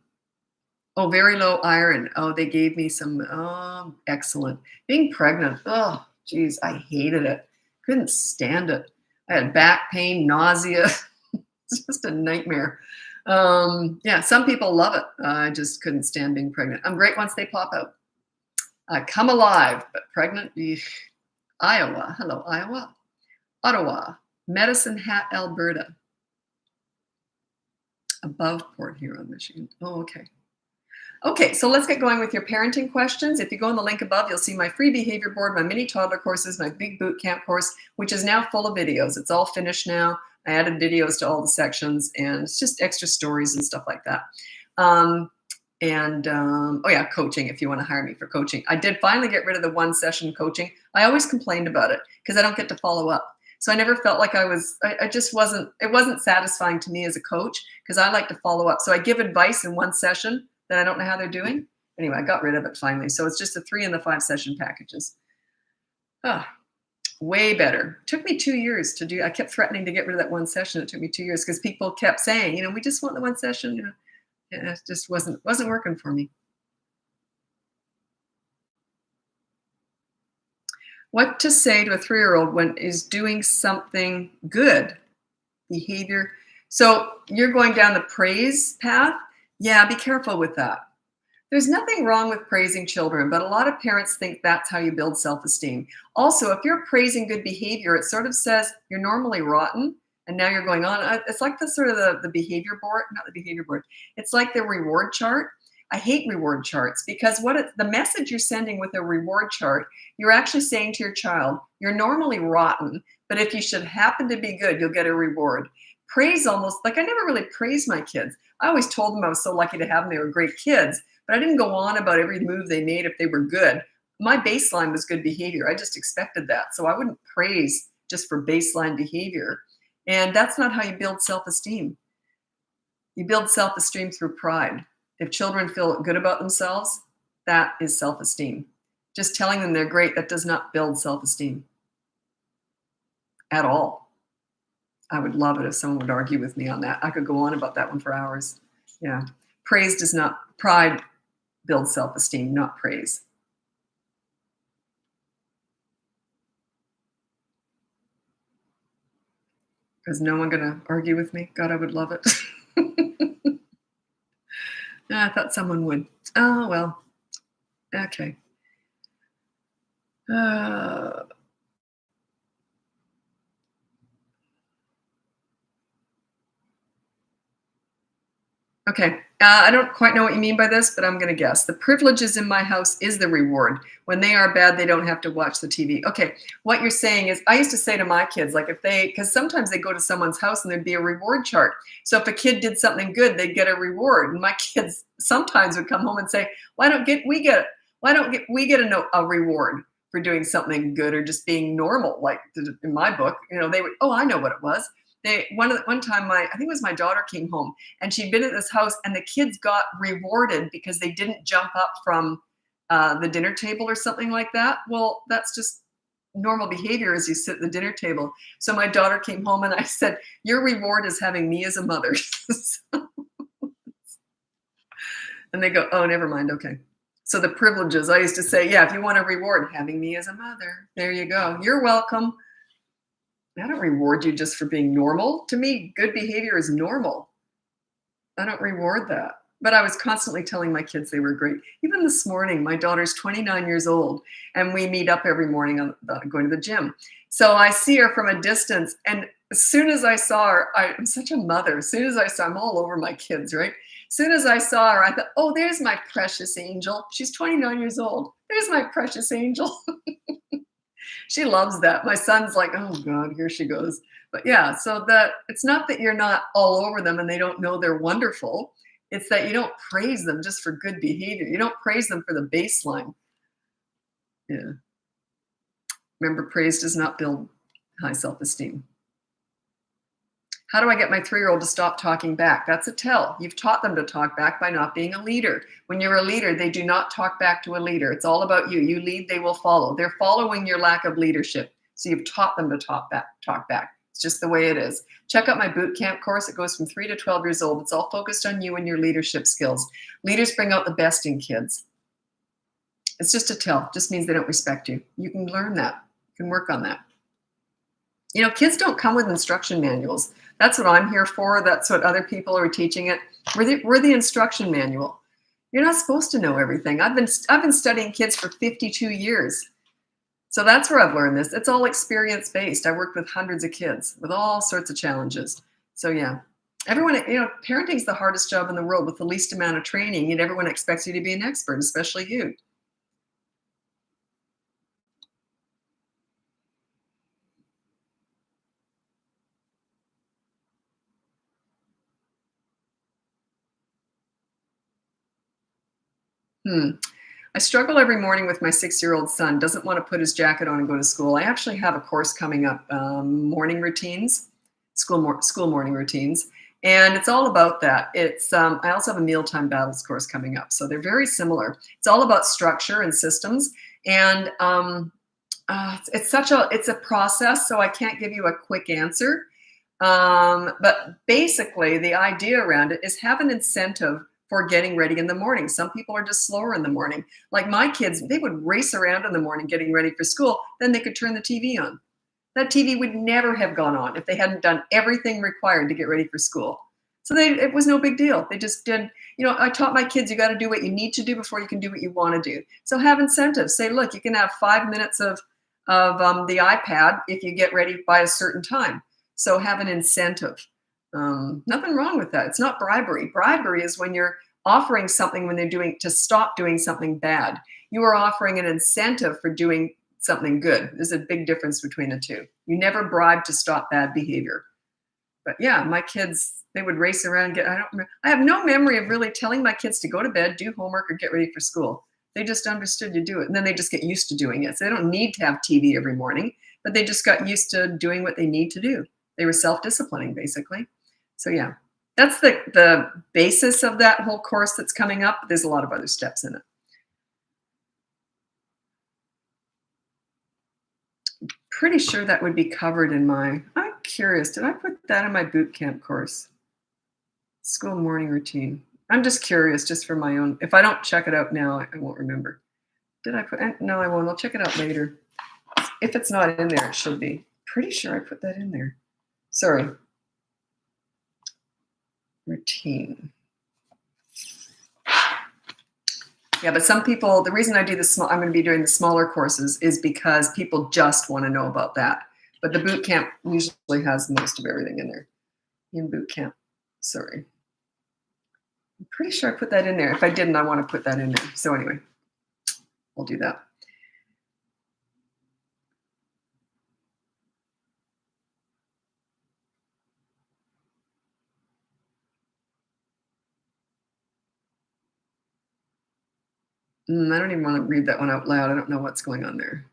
Oh, very low iron. Oh, they gave me some. Oh, excellent. Being pregnant. Oh, geez, I hated it. Couldn't stand it. I had back pain, nausea. It's just a nightmare. Yeah, some people love it. I just couldn't stand being pregnant. I'm great once they pop out. Come alive, but pregnant. Eesh. Iowa. Hello, Iowa. Ottawa. Medicine Hat, Alberta. Above Port Huron, Michigan. Oh, okay. Okay, so let's get going with your parenting questions. If you go on the link above, you'll see my free behavior board, my mini toddler courses, my big boot camp course, which is now full of videos. It's all finished now. I added videos to all the sections, and it's just extra stories and stuff like that. Oh yeah, coaching, if you want to hire me for coaching. I did finally get rid of the one session coaching. I always complained about it because I don't get to follow up. So I never felt like I just wasn't, it wasn't satisfying to me as a coach because I like to follow up. So I give advice in one session that I don't know how they're doing. Anyway, I got rid of it finally. So it's just the 3 and the 5 session packages. Way better. It took me 2 years to do. I kept threatening to get rid of that one session. It took me 2 years because people kept saying, we just want the one session. It just wasn't working for me. What to say to a 3-year-old when is doing something good behavior? So you're going down the praise path. Yeah, be careful with that. There's nothing wrong with praising children, but a lot of parents think that's how you build self-esteem. Also, if you're praising good behavior, it sort of says you're normally rotten, and now you're going on. It's like the behavior board, not the behavior board. It's like the reward chart. I hate reward charts because the message you're sending with a reward chart, you're actually saying to your child, you're normally rotten, but if you should happen to be good, you'll get a reward. Praise almost, like I never really praised my kids. I always told them I was so lucky to have them. They were great kids, but I didn't go on about every move they made if they were good. My baseline was good behavior. I just expected that. So I wouldn't praise just for baseline behavior. And that's not how you build self-esteem. You build self-esteem through pride. If children feel good about themselves, that is self-esteem. Just telling them they're great, that does not build self-esteem at all. I would love it if someone would argue with me on that. I could go on about that one for hours. Yeah. Pride builds self-esteem, not praise. Is no one going to argue with me? God, I would love it. I thought someone would. Oh, well. Okay. Okay. I don't quite know what you mean by this, but I'm going to guess. The privileges in my house is the reward. When they are bad, they don't have to watch the TV. Okay. What you're saying is, I used to say to my kids, like because sometimes they go to someone's house and there'd be a reward chart. So if a kid did something good, they'd get a reward. And my kids sometimes would come home and say, why don't we get a reward for doing something good or just being normal? Like in my book, they would, I know what it was. One time I think it was my daughter came home and she'd been at this house and the kids got rewarded because they didn't jump up from the dinner table or something like that. Well, that's just normal behavior is you sit at the dinner table. So my daughter came home and I said, "Your reward is having me as a mother." And they go, "Oh, never mind. Okay." So the privileges, I used to say, "Yeah, if you want a reward, having me as a mother, there you go. You're welcome." I don't reward you just for being normal. To me, good behavior is normal. I don't reward that. But I was constantly telling my kids they were great. Even this morning, my daughter's 29 years old, and we meet up every morning on going to the gym. So I see her from a distance, and as soon as I saw her, I'm such a mother. As soon as I saw, I'm all over my kids, right? As soon as I saw her, I thought, "Oh, there's my precious angel." She's 29 years old. There's my precious angel. She loves that. My son's like, "Oh God, here she goes." But yeah, so that it's not that you're not all over them and they don't know they're wonderful. It's that you don't praise them just for good behavior. You don't praise them for the baseline. Yeah. Remember, praise does not build high self-esteem. How do I get my 3-year-old to stop talking back? That's a tell. You've taught them to talk back by not being a leader. When you're a leader, they do not talk back to a leader. It's all about you. You lead, they will follow. They're following your lack of leadership. So you've taught them to talk back. It's just the way it is. Check out my boot camp course. It goes from 3 to 12 years old. It's all focused on you and your leadership skills. Leaders bring out the best in kids. It's just a tell. It just means they don't respect you. You can learn that. You can work on that. You know, kids don't come with instruction manuals. That's what I'm here for. That's what other people are teaching it. We're the instruction manual. You're not supposed to know everything. I've been studying kids for 52 years. So that's where I've learned this. It's all experience-based. I worked with hundreds of kids with all sorts of challenges. So yeah, everyone, parenting is the hardest job in the world with the least amount of training, and everyone expects you to be an expert, especially you. Hmm. I struggle every morning with my 6-year-old son. Doesn't want to put his jacket on and go to school. I actually have a course coming up, morning routines, school morning routines, and it's all about that. It's I also have a mealtime battles course coming up, so they're very similar. It's all about structure and systems, and it's a process. So I can't give you a quick answer. But basically, the idea around it is have an incentive for getting ready in the morning. Some people are just slower in the morning. Like my kids, they would race around in the morning getting ready for school. Then they could turn the TV on. That TV would never have gone on if they hadn't done everything required to get ready for school. So it was no big deal. They just did, I taught my kids, you got to do what you need to do before you can do what you want to do. So have incentives. Say, look, you can have 5 minutes of the iPad if you get ready by a certain time. So have an incentive. Nothing wrong with that. It's not bribery. Bribery is when you're offering something when they're doing to stop doing something bad. You are offering an incentive for doing something good. There's a big difference between the two. You never bribe to stop bad behavior. But yeah, my kids, they would race around. I have no memory of really telling my kids to go to bed, do homework, or get ready for school. They just understood you do it. And then they just get used to doing it. So they don't need to have TV every morning, but they just got used to doing what they need to do. They were self-disciplining, basically. So yeah, that's the basis of that whole course that's coming up. There's a lot of other steps in it. Pretty sure that would be covered in I'm curious, did I put that in my boot camp course? School morning routine. I'm just curious, just for my own. If I don't check it out now, I won't remember. Did I put? No, I won't. I'll check it out later. If it's not in there, it should be. Pretty sure I put that in there. Sorry. Routine. Yeah, but some people, the reason I do I'm going to be doing the smaller courses is because people just want to know about that. But the boot camp usually has most of everything in there. In boot camp. Sorry. I'm pretty sure I put that in there. If I didn't, I want to put that in there. So anyway, I'll do that. I don't even want to read that one out loud. I don't know what's going on there.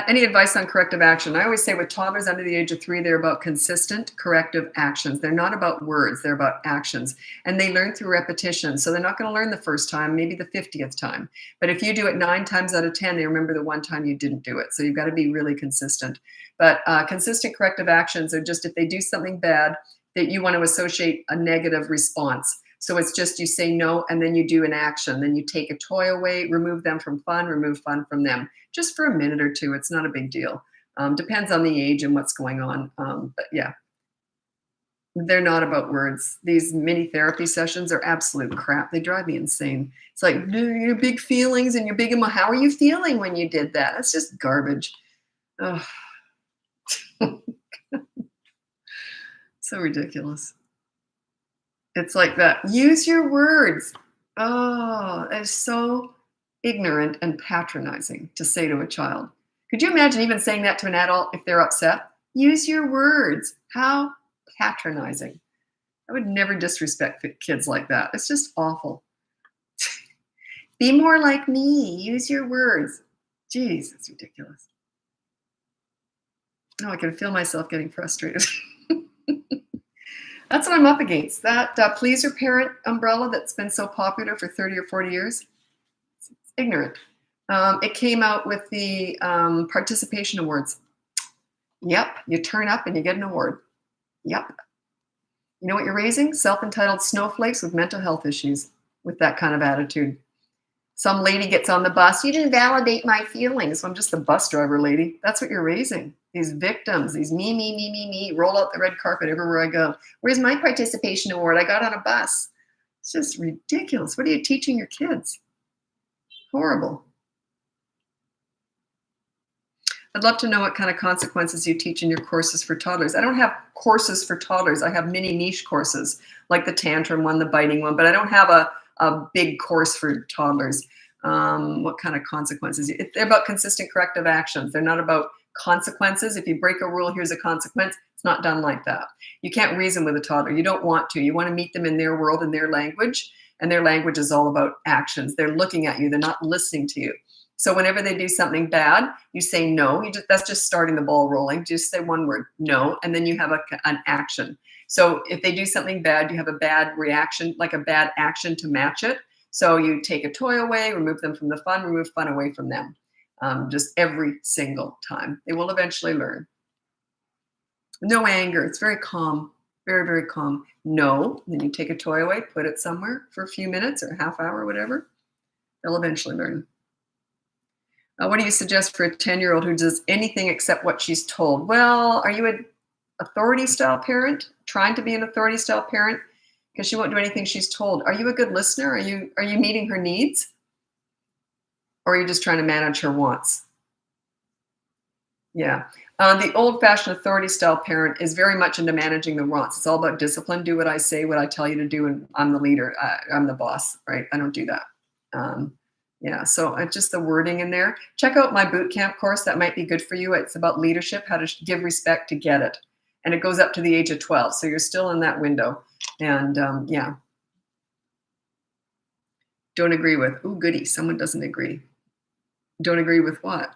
Any advice on corrective action? I always say with toddlers under the age of 3, they're about consistent corrective actions. They're not about words, they're about actions. And they learn through repetition. So they're not going to learn the first time, maybe the 50th time. But if you do it 9 times out of 10, they remember the one time you didn't do it. So you've got to be really consistent. But consistent corrective actions are just if they do something bad, that you want to associate a negative response. So it's just you say no, and then you do an action. Then you take a toy away, remove them from fun, remove fun from them. Just for a minute or two. It's not a big deal. Depends on the age and what's going on. But yeah, they're not about words. These mini therapy sessions are absolute crap. They drive me insane. It's like, your big feelings and your big emo. How are you feeling when you did that? That's just garbage. Oh. So ridiculous. It's like that. Use your words. Oh, it's so ignorant and patronizing to say to a child. Could you imagine even saying that to an adult if they're upset? Use your words. How patronizing. I would never disrespect kids like that. It's just awful. Be more like me. Use your words. Jeez, it's ridiculous. Oh, I can feel myself getting frustrated. That's what I'm up against. That please your parent umbrella that's been so popular for 30 or 40 years. It's ignorant. It came out with the participation awards. Yep, you turn up and you get an award. Yep. You know what you're raising? Self-entitled snowflakes with mental health issues with that kind of attitude. Some lady gets on the bus. You didn't validate my feelings. I'm just the bus driver, lady. That's what you're raising. These victims, these me, roll out the red carpet everywhere I go. Where's my participation award? I got on a bus. It's just ridiculous. What are you teaching your kids? Horrible. I'd love to know what kind of consequences you teach in your courses for toddlers. I don't have courses for toddlers. I have mini niche courses, like the tantrum one, the biting one, but I don't have a big course for toddlers. What kind of consequences? They're about consistent corrective actions. They're not about consequences. If you break a rule, here's a consequence. It's not done like that. You can't reason with a toddler. You don't want to. You want to meet them in their world and their language. And their language is all about actions. They're looking at you. They're not listening to you. So whenever they do something bad, you say no. That's just starting the ball rolling. Just say one word, no, and then you have an action. So if they do something bad, you have a bad reaction, like a bad action to match it. So you take a toy away, remove them from the fun, remove fun away from them. Just every single time. They will eventually learn. No anger. It's very calm. Very, very calm. No. Then you take a toy away, put it somewhere for a few minutes or a half hour, whatever. They'll eventually learn. What do you suggest for a 10-year-old who does anything except what she's told? Well, are you an authority-style parent? Trying to be an authority-style parent? Because she won't do anything she's told. Are you a good listener? Are you meeting her needs? Or are you just trying to manage her wants? Yeah. The old-fashioned authority-style parent is very much into managing the wants. It's all about discipline. Do what I say, what I tell you to do, and I'm the leader. I'm the boss, right? I don't do that. Yeah, so just the wording in there. Check out my boot camp course. That might be good for you. It's about leadership, how to give respect to get it. And it goes up to the age of 12. So you're still in that window. And yeah. Don't agree with. Ooh, goody. Someone doesn't agree. Don't agree with what?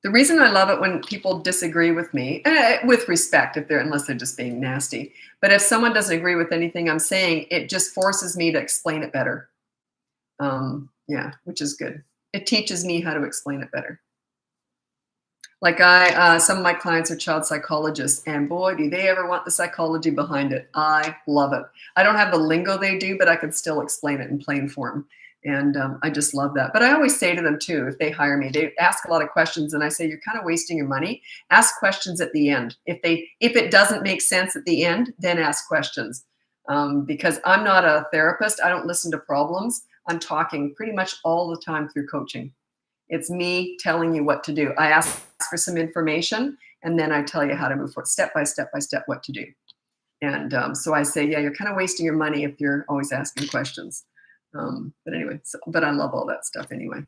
The reason I love it when people disagree with me, with respect, unless they're just being nasty, but if someone doesn't agree with anything I'm saying, it just forces me to explain it better. Yeah, which is good. It teaches me how to explain it better. Like some of my clients are child psychologists, and boy, do they ever want the psychology behind it. I love it. I don't have the lingo they do, but I can still explain it in plain form. And I just love that. But I always say to them too, if they hire me, they ask a lot of questions and I say, you're kind of wasting your money. Ask questions at the end. If it doesn't make sense at the end, then ask questions. Because I'm not a therapist. I don't listen to problems. I'm talking pretty much all the time through coaching. It's me telling you what to do. I ask for some information and then I tell you how to move forward, step by step what to do. And so I say, yeah, you're kind of wasting your money if you're always asking questions. But anyway, but I love all that stuff anyway.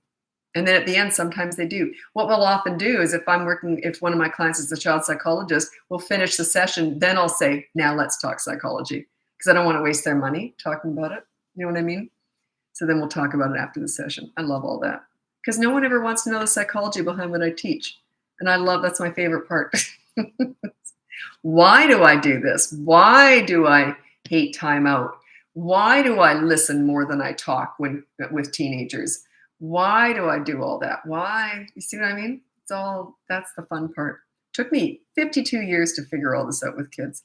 And then at the end, sometimes they do. What we'll often do is if one of my clients is a child psychologist, we'll finish the session. Then I'll say, now let's talk psychology. Because I don't want to waste their money talking about it. You know what I mean? So then we'll talk about it after the session. I love all that. because no one ever wants to know the psychology behind what I teach. And I love, that's my favorite part. Why do I do this? Why do I hate timeout? Why do I listen more than I talk with teenagers? Why do I do all that? Why? You see what I mean? It's all, that's the fun part. Took me 52 years to figure all this out with kids.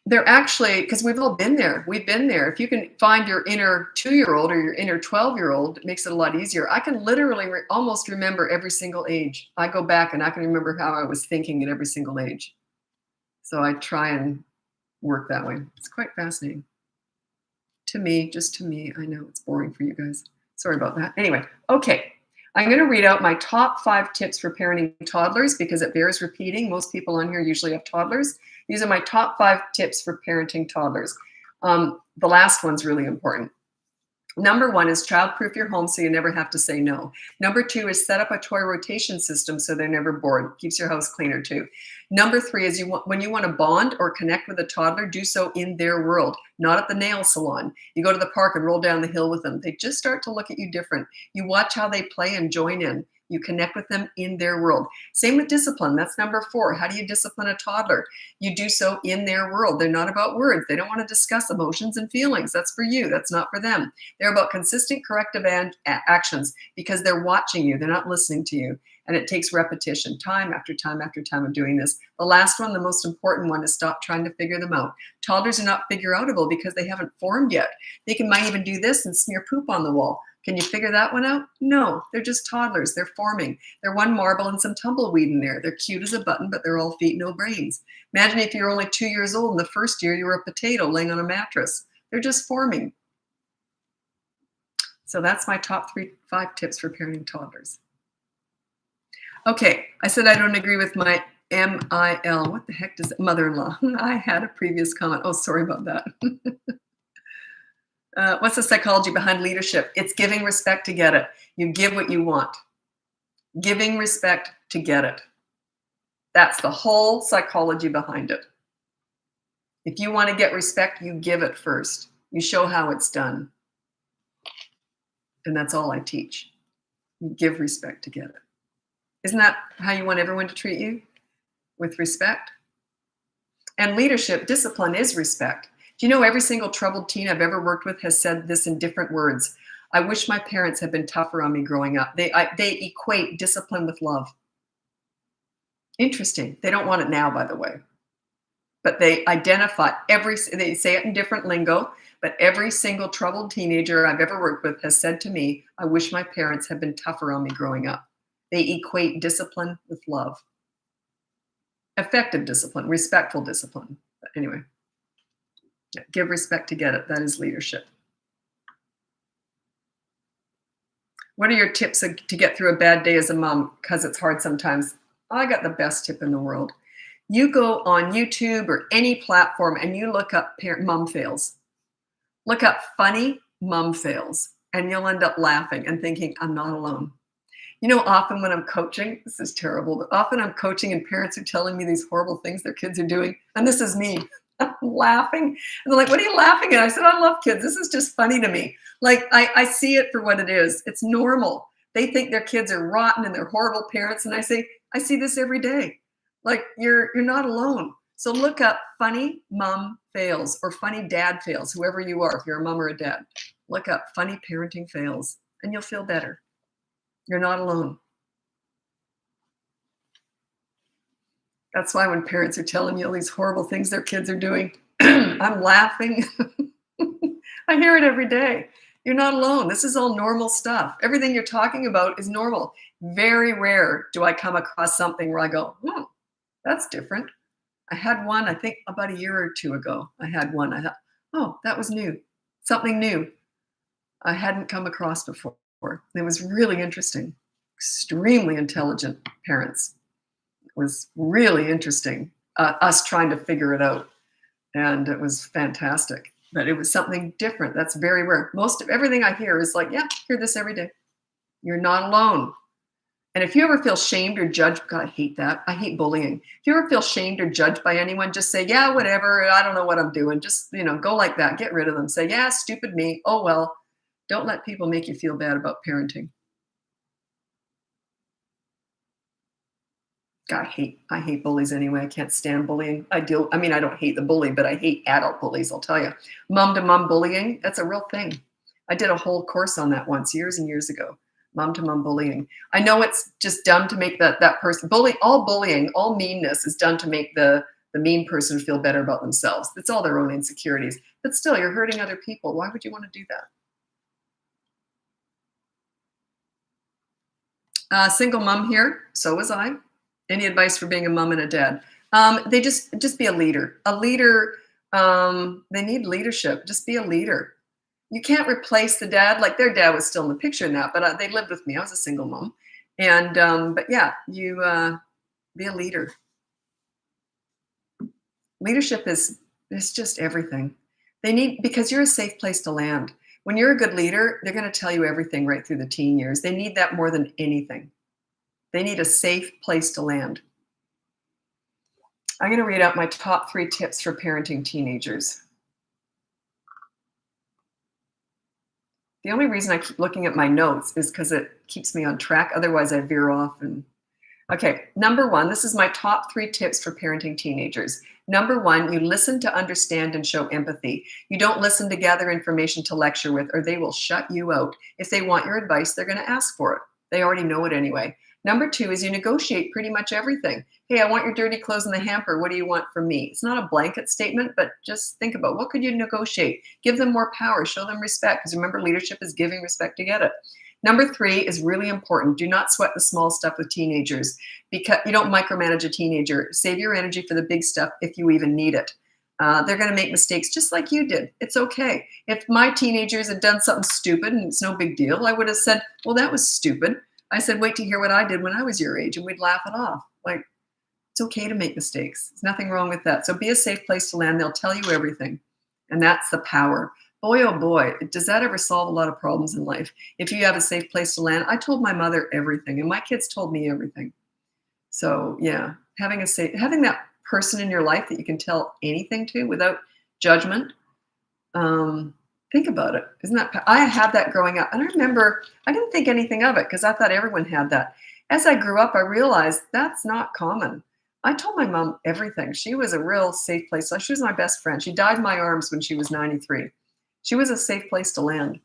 They're actually, because we've all been there. We've been there. If you can find your inner 2-year-old or your inner 12-year-old, it makes it a lot easier. I can literally almost remember every single age. I go back and I can remember how I was thinking at every single age. So I try and work that way. It's quite fascinating. To me, just to me. I know it's boring for you guys. Sorry about that. Anyway, okay. I'm going to read out my top 5 tips for parenting toddlers because it bears repeating. Most people on here usually have toddlers. These are my top 5 tips for parenting toddlers. The last one's really important. Number 1 is child-proof your home so you never have to say no. Number 2 is set up a toy rotation system so they're never bored. Keeps your house cleaner too. Number 3 is when you want to bond or connect with a toddler, do so in their world, not at the nail salon. You go to the park and roll down the hill with them. They just start to look at you different. You watch how they play and join in. You connect with them in their world. Same with discipline. That's number 4. How do you discipline a toddler? You do so in their world. They're not about words. They don't want to discuss emotions and feelings. That's for you. That's not for them. They're about consistent corrective actions because they're watching you. They're not listening to you. And it takes repetition, time after time after time of doing this. The last one, the most important one, is stop trying to figure them out. Toddlers are not figure-outable because they haven't formed yet. They might even do this and smear poop on the wall. Can you figure that one out? No, they're just toddlers. They're forming. They're one marble and some tumbleweed in there. They're cute as a button, but they're all feet, no brains. Imagine if you're only 2 years old and the first year you were a potato laying on a mattress. They're just forming. So that's my top 5 tips for parenting toddlers. Okay, I said I don't agree with my MIL. What the heck does mother-in-law? I had a previous comment. Oh, sorry about that. What's the psychology behind leadership? It's giving respect to get it. You give what you want. Giving respect to get it. That's the whole psychology behind it. If you want to get respect, you give it first. You show how it's done. And that's all I teach. You give respect to get it. Isn't that how you want everyone to treat you? With respect? And leadership, discipline is respect. Do you know every single troubled teen I've ever worked with has said this in different words? I wish my parents had been tougher on me growing up. They equate discipline with love. Interesting. They don't want it now, by the way. But they identify they say it in different lingo, but every single troubled teenager I've ever worked with has said to me, I wish my parents had been tougher on me growing up. They equate discipline with love. Effective discipline, respectful discipline. But anyway, give respect to get it. That is leadership. What are your tips to get through a bad day as a mom? Because it's hard sometimes. I got the best tip in the world. You go on YouTube or any platform and you look up mom fails. Look up funny mom fails and you'll end up laughing and thinking, I'm not alone. You know, often when I'm coaching, this is terrible, but often I'm coaching and parents are telling me these horrible things their kids are doing. And this is me. I'm laughing. And they're like, what are you laughing at? I said, I love kids. This is just funny to me. Like, I see it for what it is. It's normal. They think their kids are rotten and they're horrible parents. And I say, I see this every day. Like, you're not alone. So look up funny mom fails or funny dad fails, whoever you are, if you're a mom or a dad. Look up funny parenting fails and you'll feel better. You're not alone. That's why when parents are telling me all these horrible things their kids are doing, I'm laughing. I hear it every day. You're not alone. This is all normal stuff. Everything you're talking about is normal. Very rare do I come across something where I go, that's different. I had one, I think about a year or two ago. I had one. I thought, oh, that was new. Something new I hadn't come across before. It was really interesting. Extremely intelligent parents. It was really interesting, us trying to figure it out. And it was fantastic. But it was something different. That's very rare. Most of everything I hear is like, yeah, I hear this every day. You're not alone. And if you ever feel shamed or judged, God, I hate that. I hate bullying. If you ever feel shamed or judged by anyone, just say, yeah, whatever. I don't know what I'm doing. Just, go like that. Get rid of them. Say, yeah, stupid me. Oh, well. Don't let people make you feel bad about parenting. God, I hate bullies anyway. I can't stand bullying. I mean, I don't hate the bully, but I hate adult bullies, I'll tell you. Mom to mom bullying, that's a real thing. I did a whole course on that once years and years ago. Mom to mom bullying. I know it's just done to make that person bullying, all meanness is done to make the mean person feel better about themselves. It's all their own insecurities. But still, you're hurting other people. Why would you want to do that? Single mom here, so was I. Any advice for being a mom and a dad? They just be a leader. A leader, they need leadership. Just be a leader. You can't replace the dad. Like their dad was still in the picture in that, but they lived with me. I was a single mom. And, but yeah, you be a leader. Leadership is just everything. Because you're a safe place to land. When you're a good leader, they're going to tell you everything right through the teen years. They need that more than anything. They need a safe place to land. I'm going to read out my top 3 tips for parenting teenagers. The only reason I keep looking at my notes is because it keeps me on track. Otherwise, I veer off. Okay, number 1, this is my top 3 tips for parenting teenagers. Number 1, you listen to understand and show empathy. You don't listen to gather information to lecture with, or they will shut you out. If they want your advice, they're going to ask for it. They already know it anyway. Number 2 is you negotiate pretty much everything. Hey, I want your dirty clothes in the hamper. What do you want from me? It's not a blanket statement, but just think about what could you negotiate? Give them more power, show them respect, because remember, leadership is giving respect to get it. Number 3 is really important. Do not sweat the small stuff with teenagers, because you don't micromanage a teenager. Save your energy for the big stuff if you even need it. They're going to make mistakes just like you did. It's okay. If my teenagers had done something stupid and it's no big deal, I would have said, well, that was stupid. I said, wait to hear what I did when I was your age, and we'd laugh it off. Like, it's okay to make mistakes. There's nothing wrong with that. So be a safe place to land. They'll tell you everything. And that's the power. Boy, oh boy, does that ever solve a lot of problems in life? If you have a safe place to land, I told my mother everything, and my kids told me everything. So yeah, having that person in your life that you can tell anything to without judgment. Think about it. I had that growing up. And I remember, I didn't think anything of it because I thought everyone had that. As I grew up, I realized that's not common. I told my mom everything. She was a real safe place. She was my best friend. She died in my arms when she was 93. She was a safe place to land. Do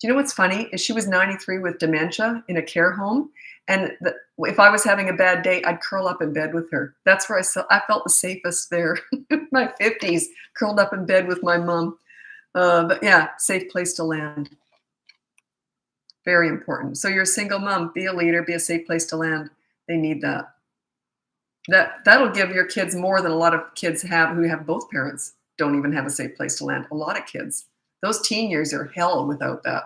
you know what's funny? Is she was 93 with dementia in a care home. And if I was having a bad day, I'd curl up in bed with her. That's where I felt the safest there. My 50s, curled up in bed with my mom. But yeah, safe place to land. Very important. So you're a single mom, be a leader, be a safe place to land. They need that. That'll give your kids more than a lot of kids have who have both parents don't even have a safe place to land. A lot of kids. Those teen years are hell without that.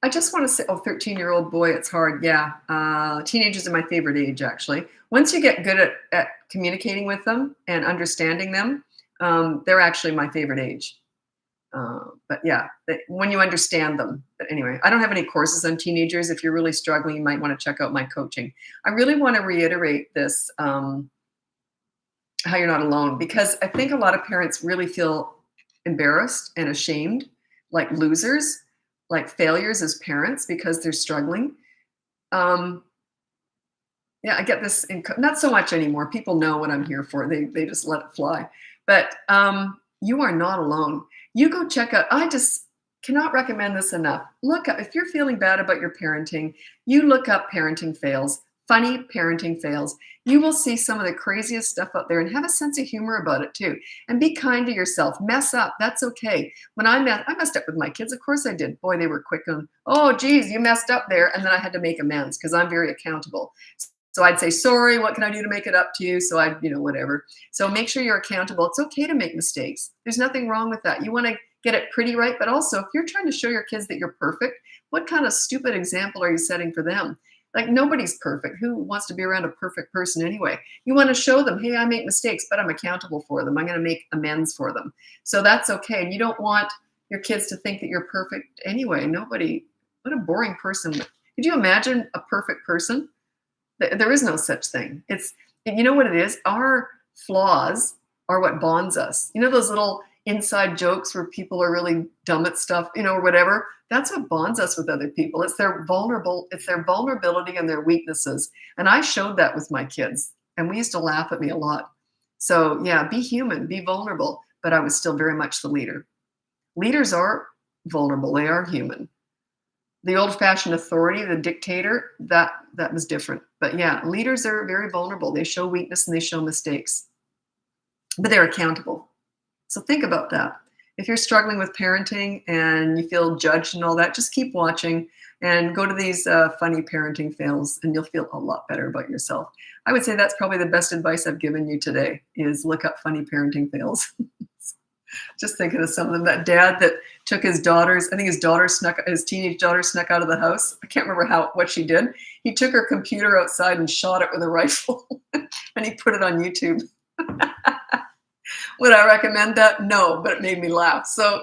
I just want to say, 13-year-old boy, it's hard. Yeah. Teenagers are my favorite age, actually. Once you get good at communicating with them and understanding them, they're actually my favorite age. But yeah, when you understand them. But anyway, I don't have any courses on teenagers. If you're really struggling, you might want to check out my coaching. I really want to reiterate this, how you're not alone, because I think a lot of parents really feel embarrassed and ashamed, like losers, like failures as parents because they're struggling. Yeah, I get this, not so much anymore. People know what I'm here for. They just let it fly. But you are not alone. You go check out, I just cannot recommend this enough. Look up, if you're feeling bad about your parenting, you look up parenting fails, funny parenting fails. You will see some of the craziest stuff out there, and have a sense of humor about it too. And be kind to yourself. Mess up. That's okay. When I messed up with my kids. Of course I did. Boy, they were quick on, oh, geez, you messed up there. And then I had to make amends because I'm very accountable. So I'd say, sorry, what can I do to make it up to you? So whatever. So make sure you're accountable. It's okay to make mistakes. There's nothing wrong with that. You want to get it pretty right. But also, if you're trying to show your kids that you're perfect, what kind of stupid example are you setting for them? Like, nobody's perfect. Who wants to be around a perfect person anyway? You want to show them, hey, I make mistakes, but I'm accountable for them. I'm going to make amends for them. So that's okay. And you don't want your kids to think that you're perfect anyway. Nobody, what a boring person. Could you imagine a perfect person? There is no such thing. You know what it is? Our flaws are what bonds us. You know those little inside jokes where people are really dumb at stuff, or whatever? That's what bonds us with other people. It's their vulnerability and their weaknesses. And I showed that with my kids, and we used to laugh at me a lot. So yeah, be human, be vulnerable, but I was still very much the leader. Leaders are vulnerable, they are human. The old-fashioned authority, the dictator, that was different. But yeah, leaders are very vulnerable. They show weakness and they show mistakes, but they're accountable. So think about that. If you're struggling with parenting and you feel judged and all that, just keep watching and go to these funny parenting fails, and you'll feel a lot better about yourself. I would say that's probably the best advice I've given you today, is look up funny parenting fails. Just thinking of some of them. That dad that took his teenage daughter snuck out of the house. I can't remember what she did. He took her computer outside and shot it with a rifle, and he put it on YouTube. Would I recommend that? No, but it made me laugh. So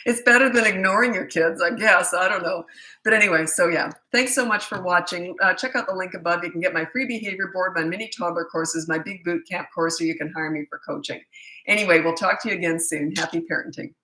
it's better than ignoring your kids, I guess. I don't know. But anyway, so yeah, thanks so much for watching. Check out the link above. You can get my free behavior board, my mini toddler courses, my big boot camp course, or you can hire me for coaching. Anyway, we'll talk to you again soon. Happy parenting.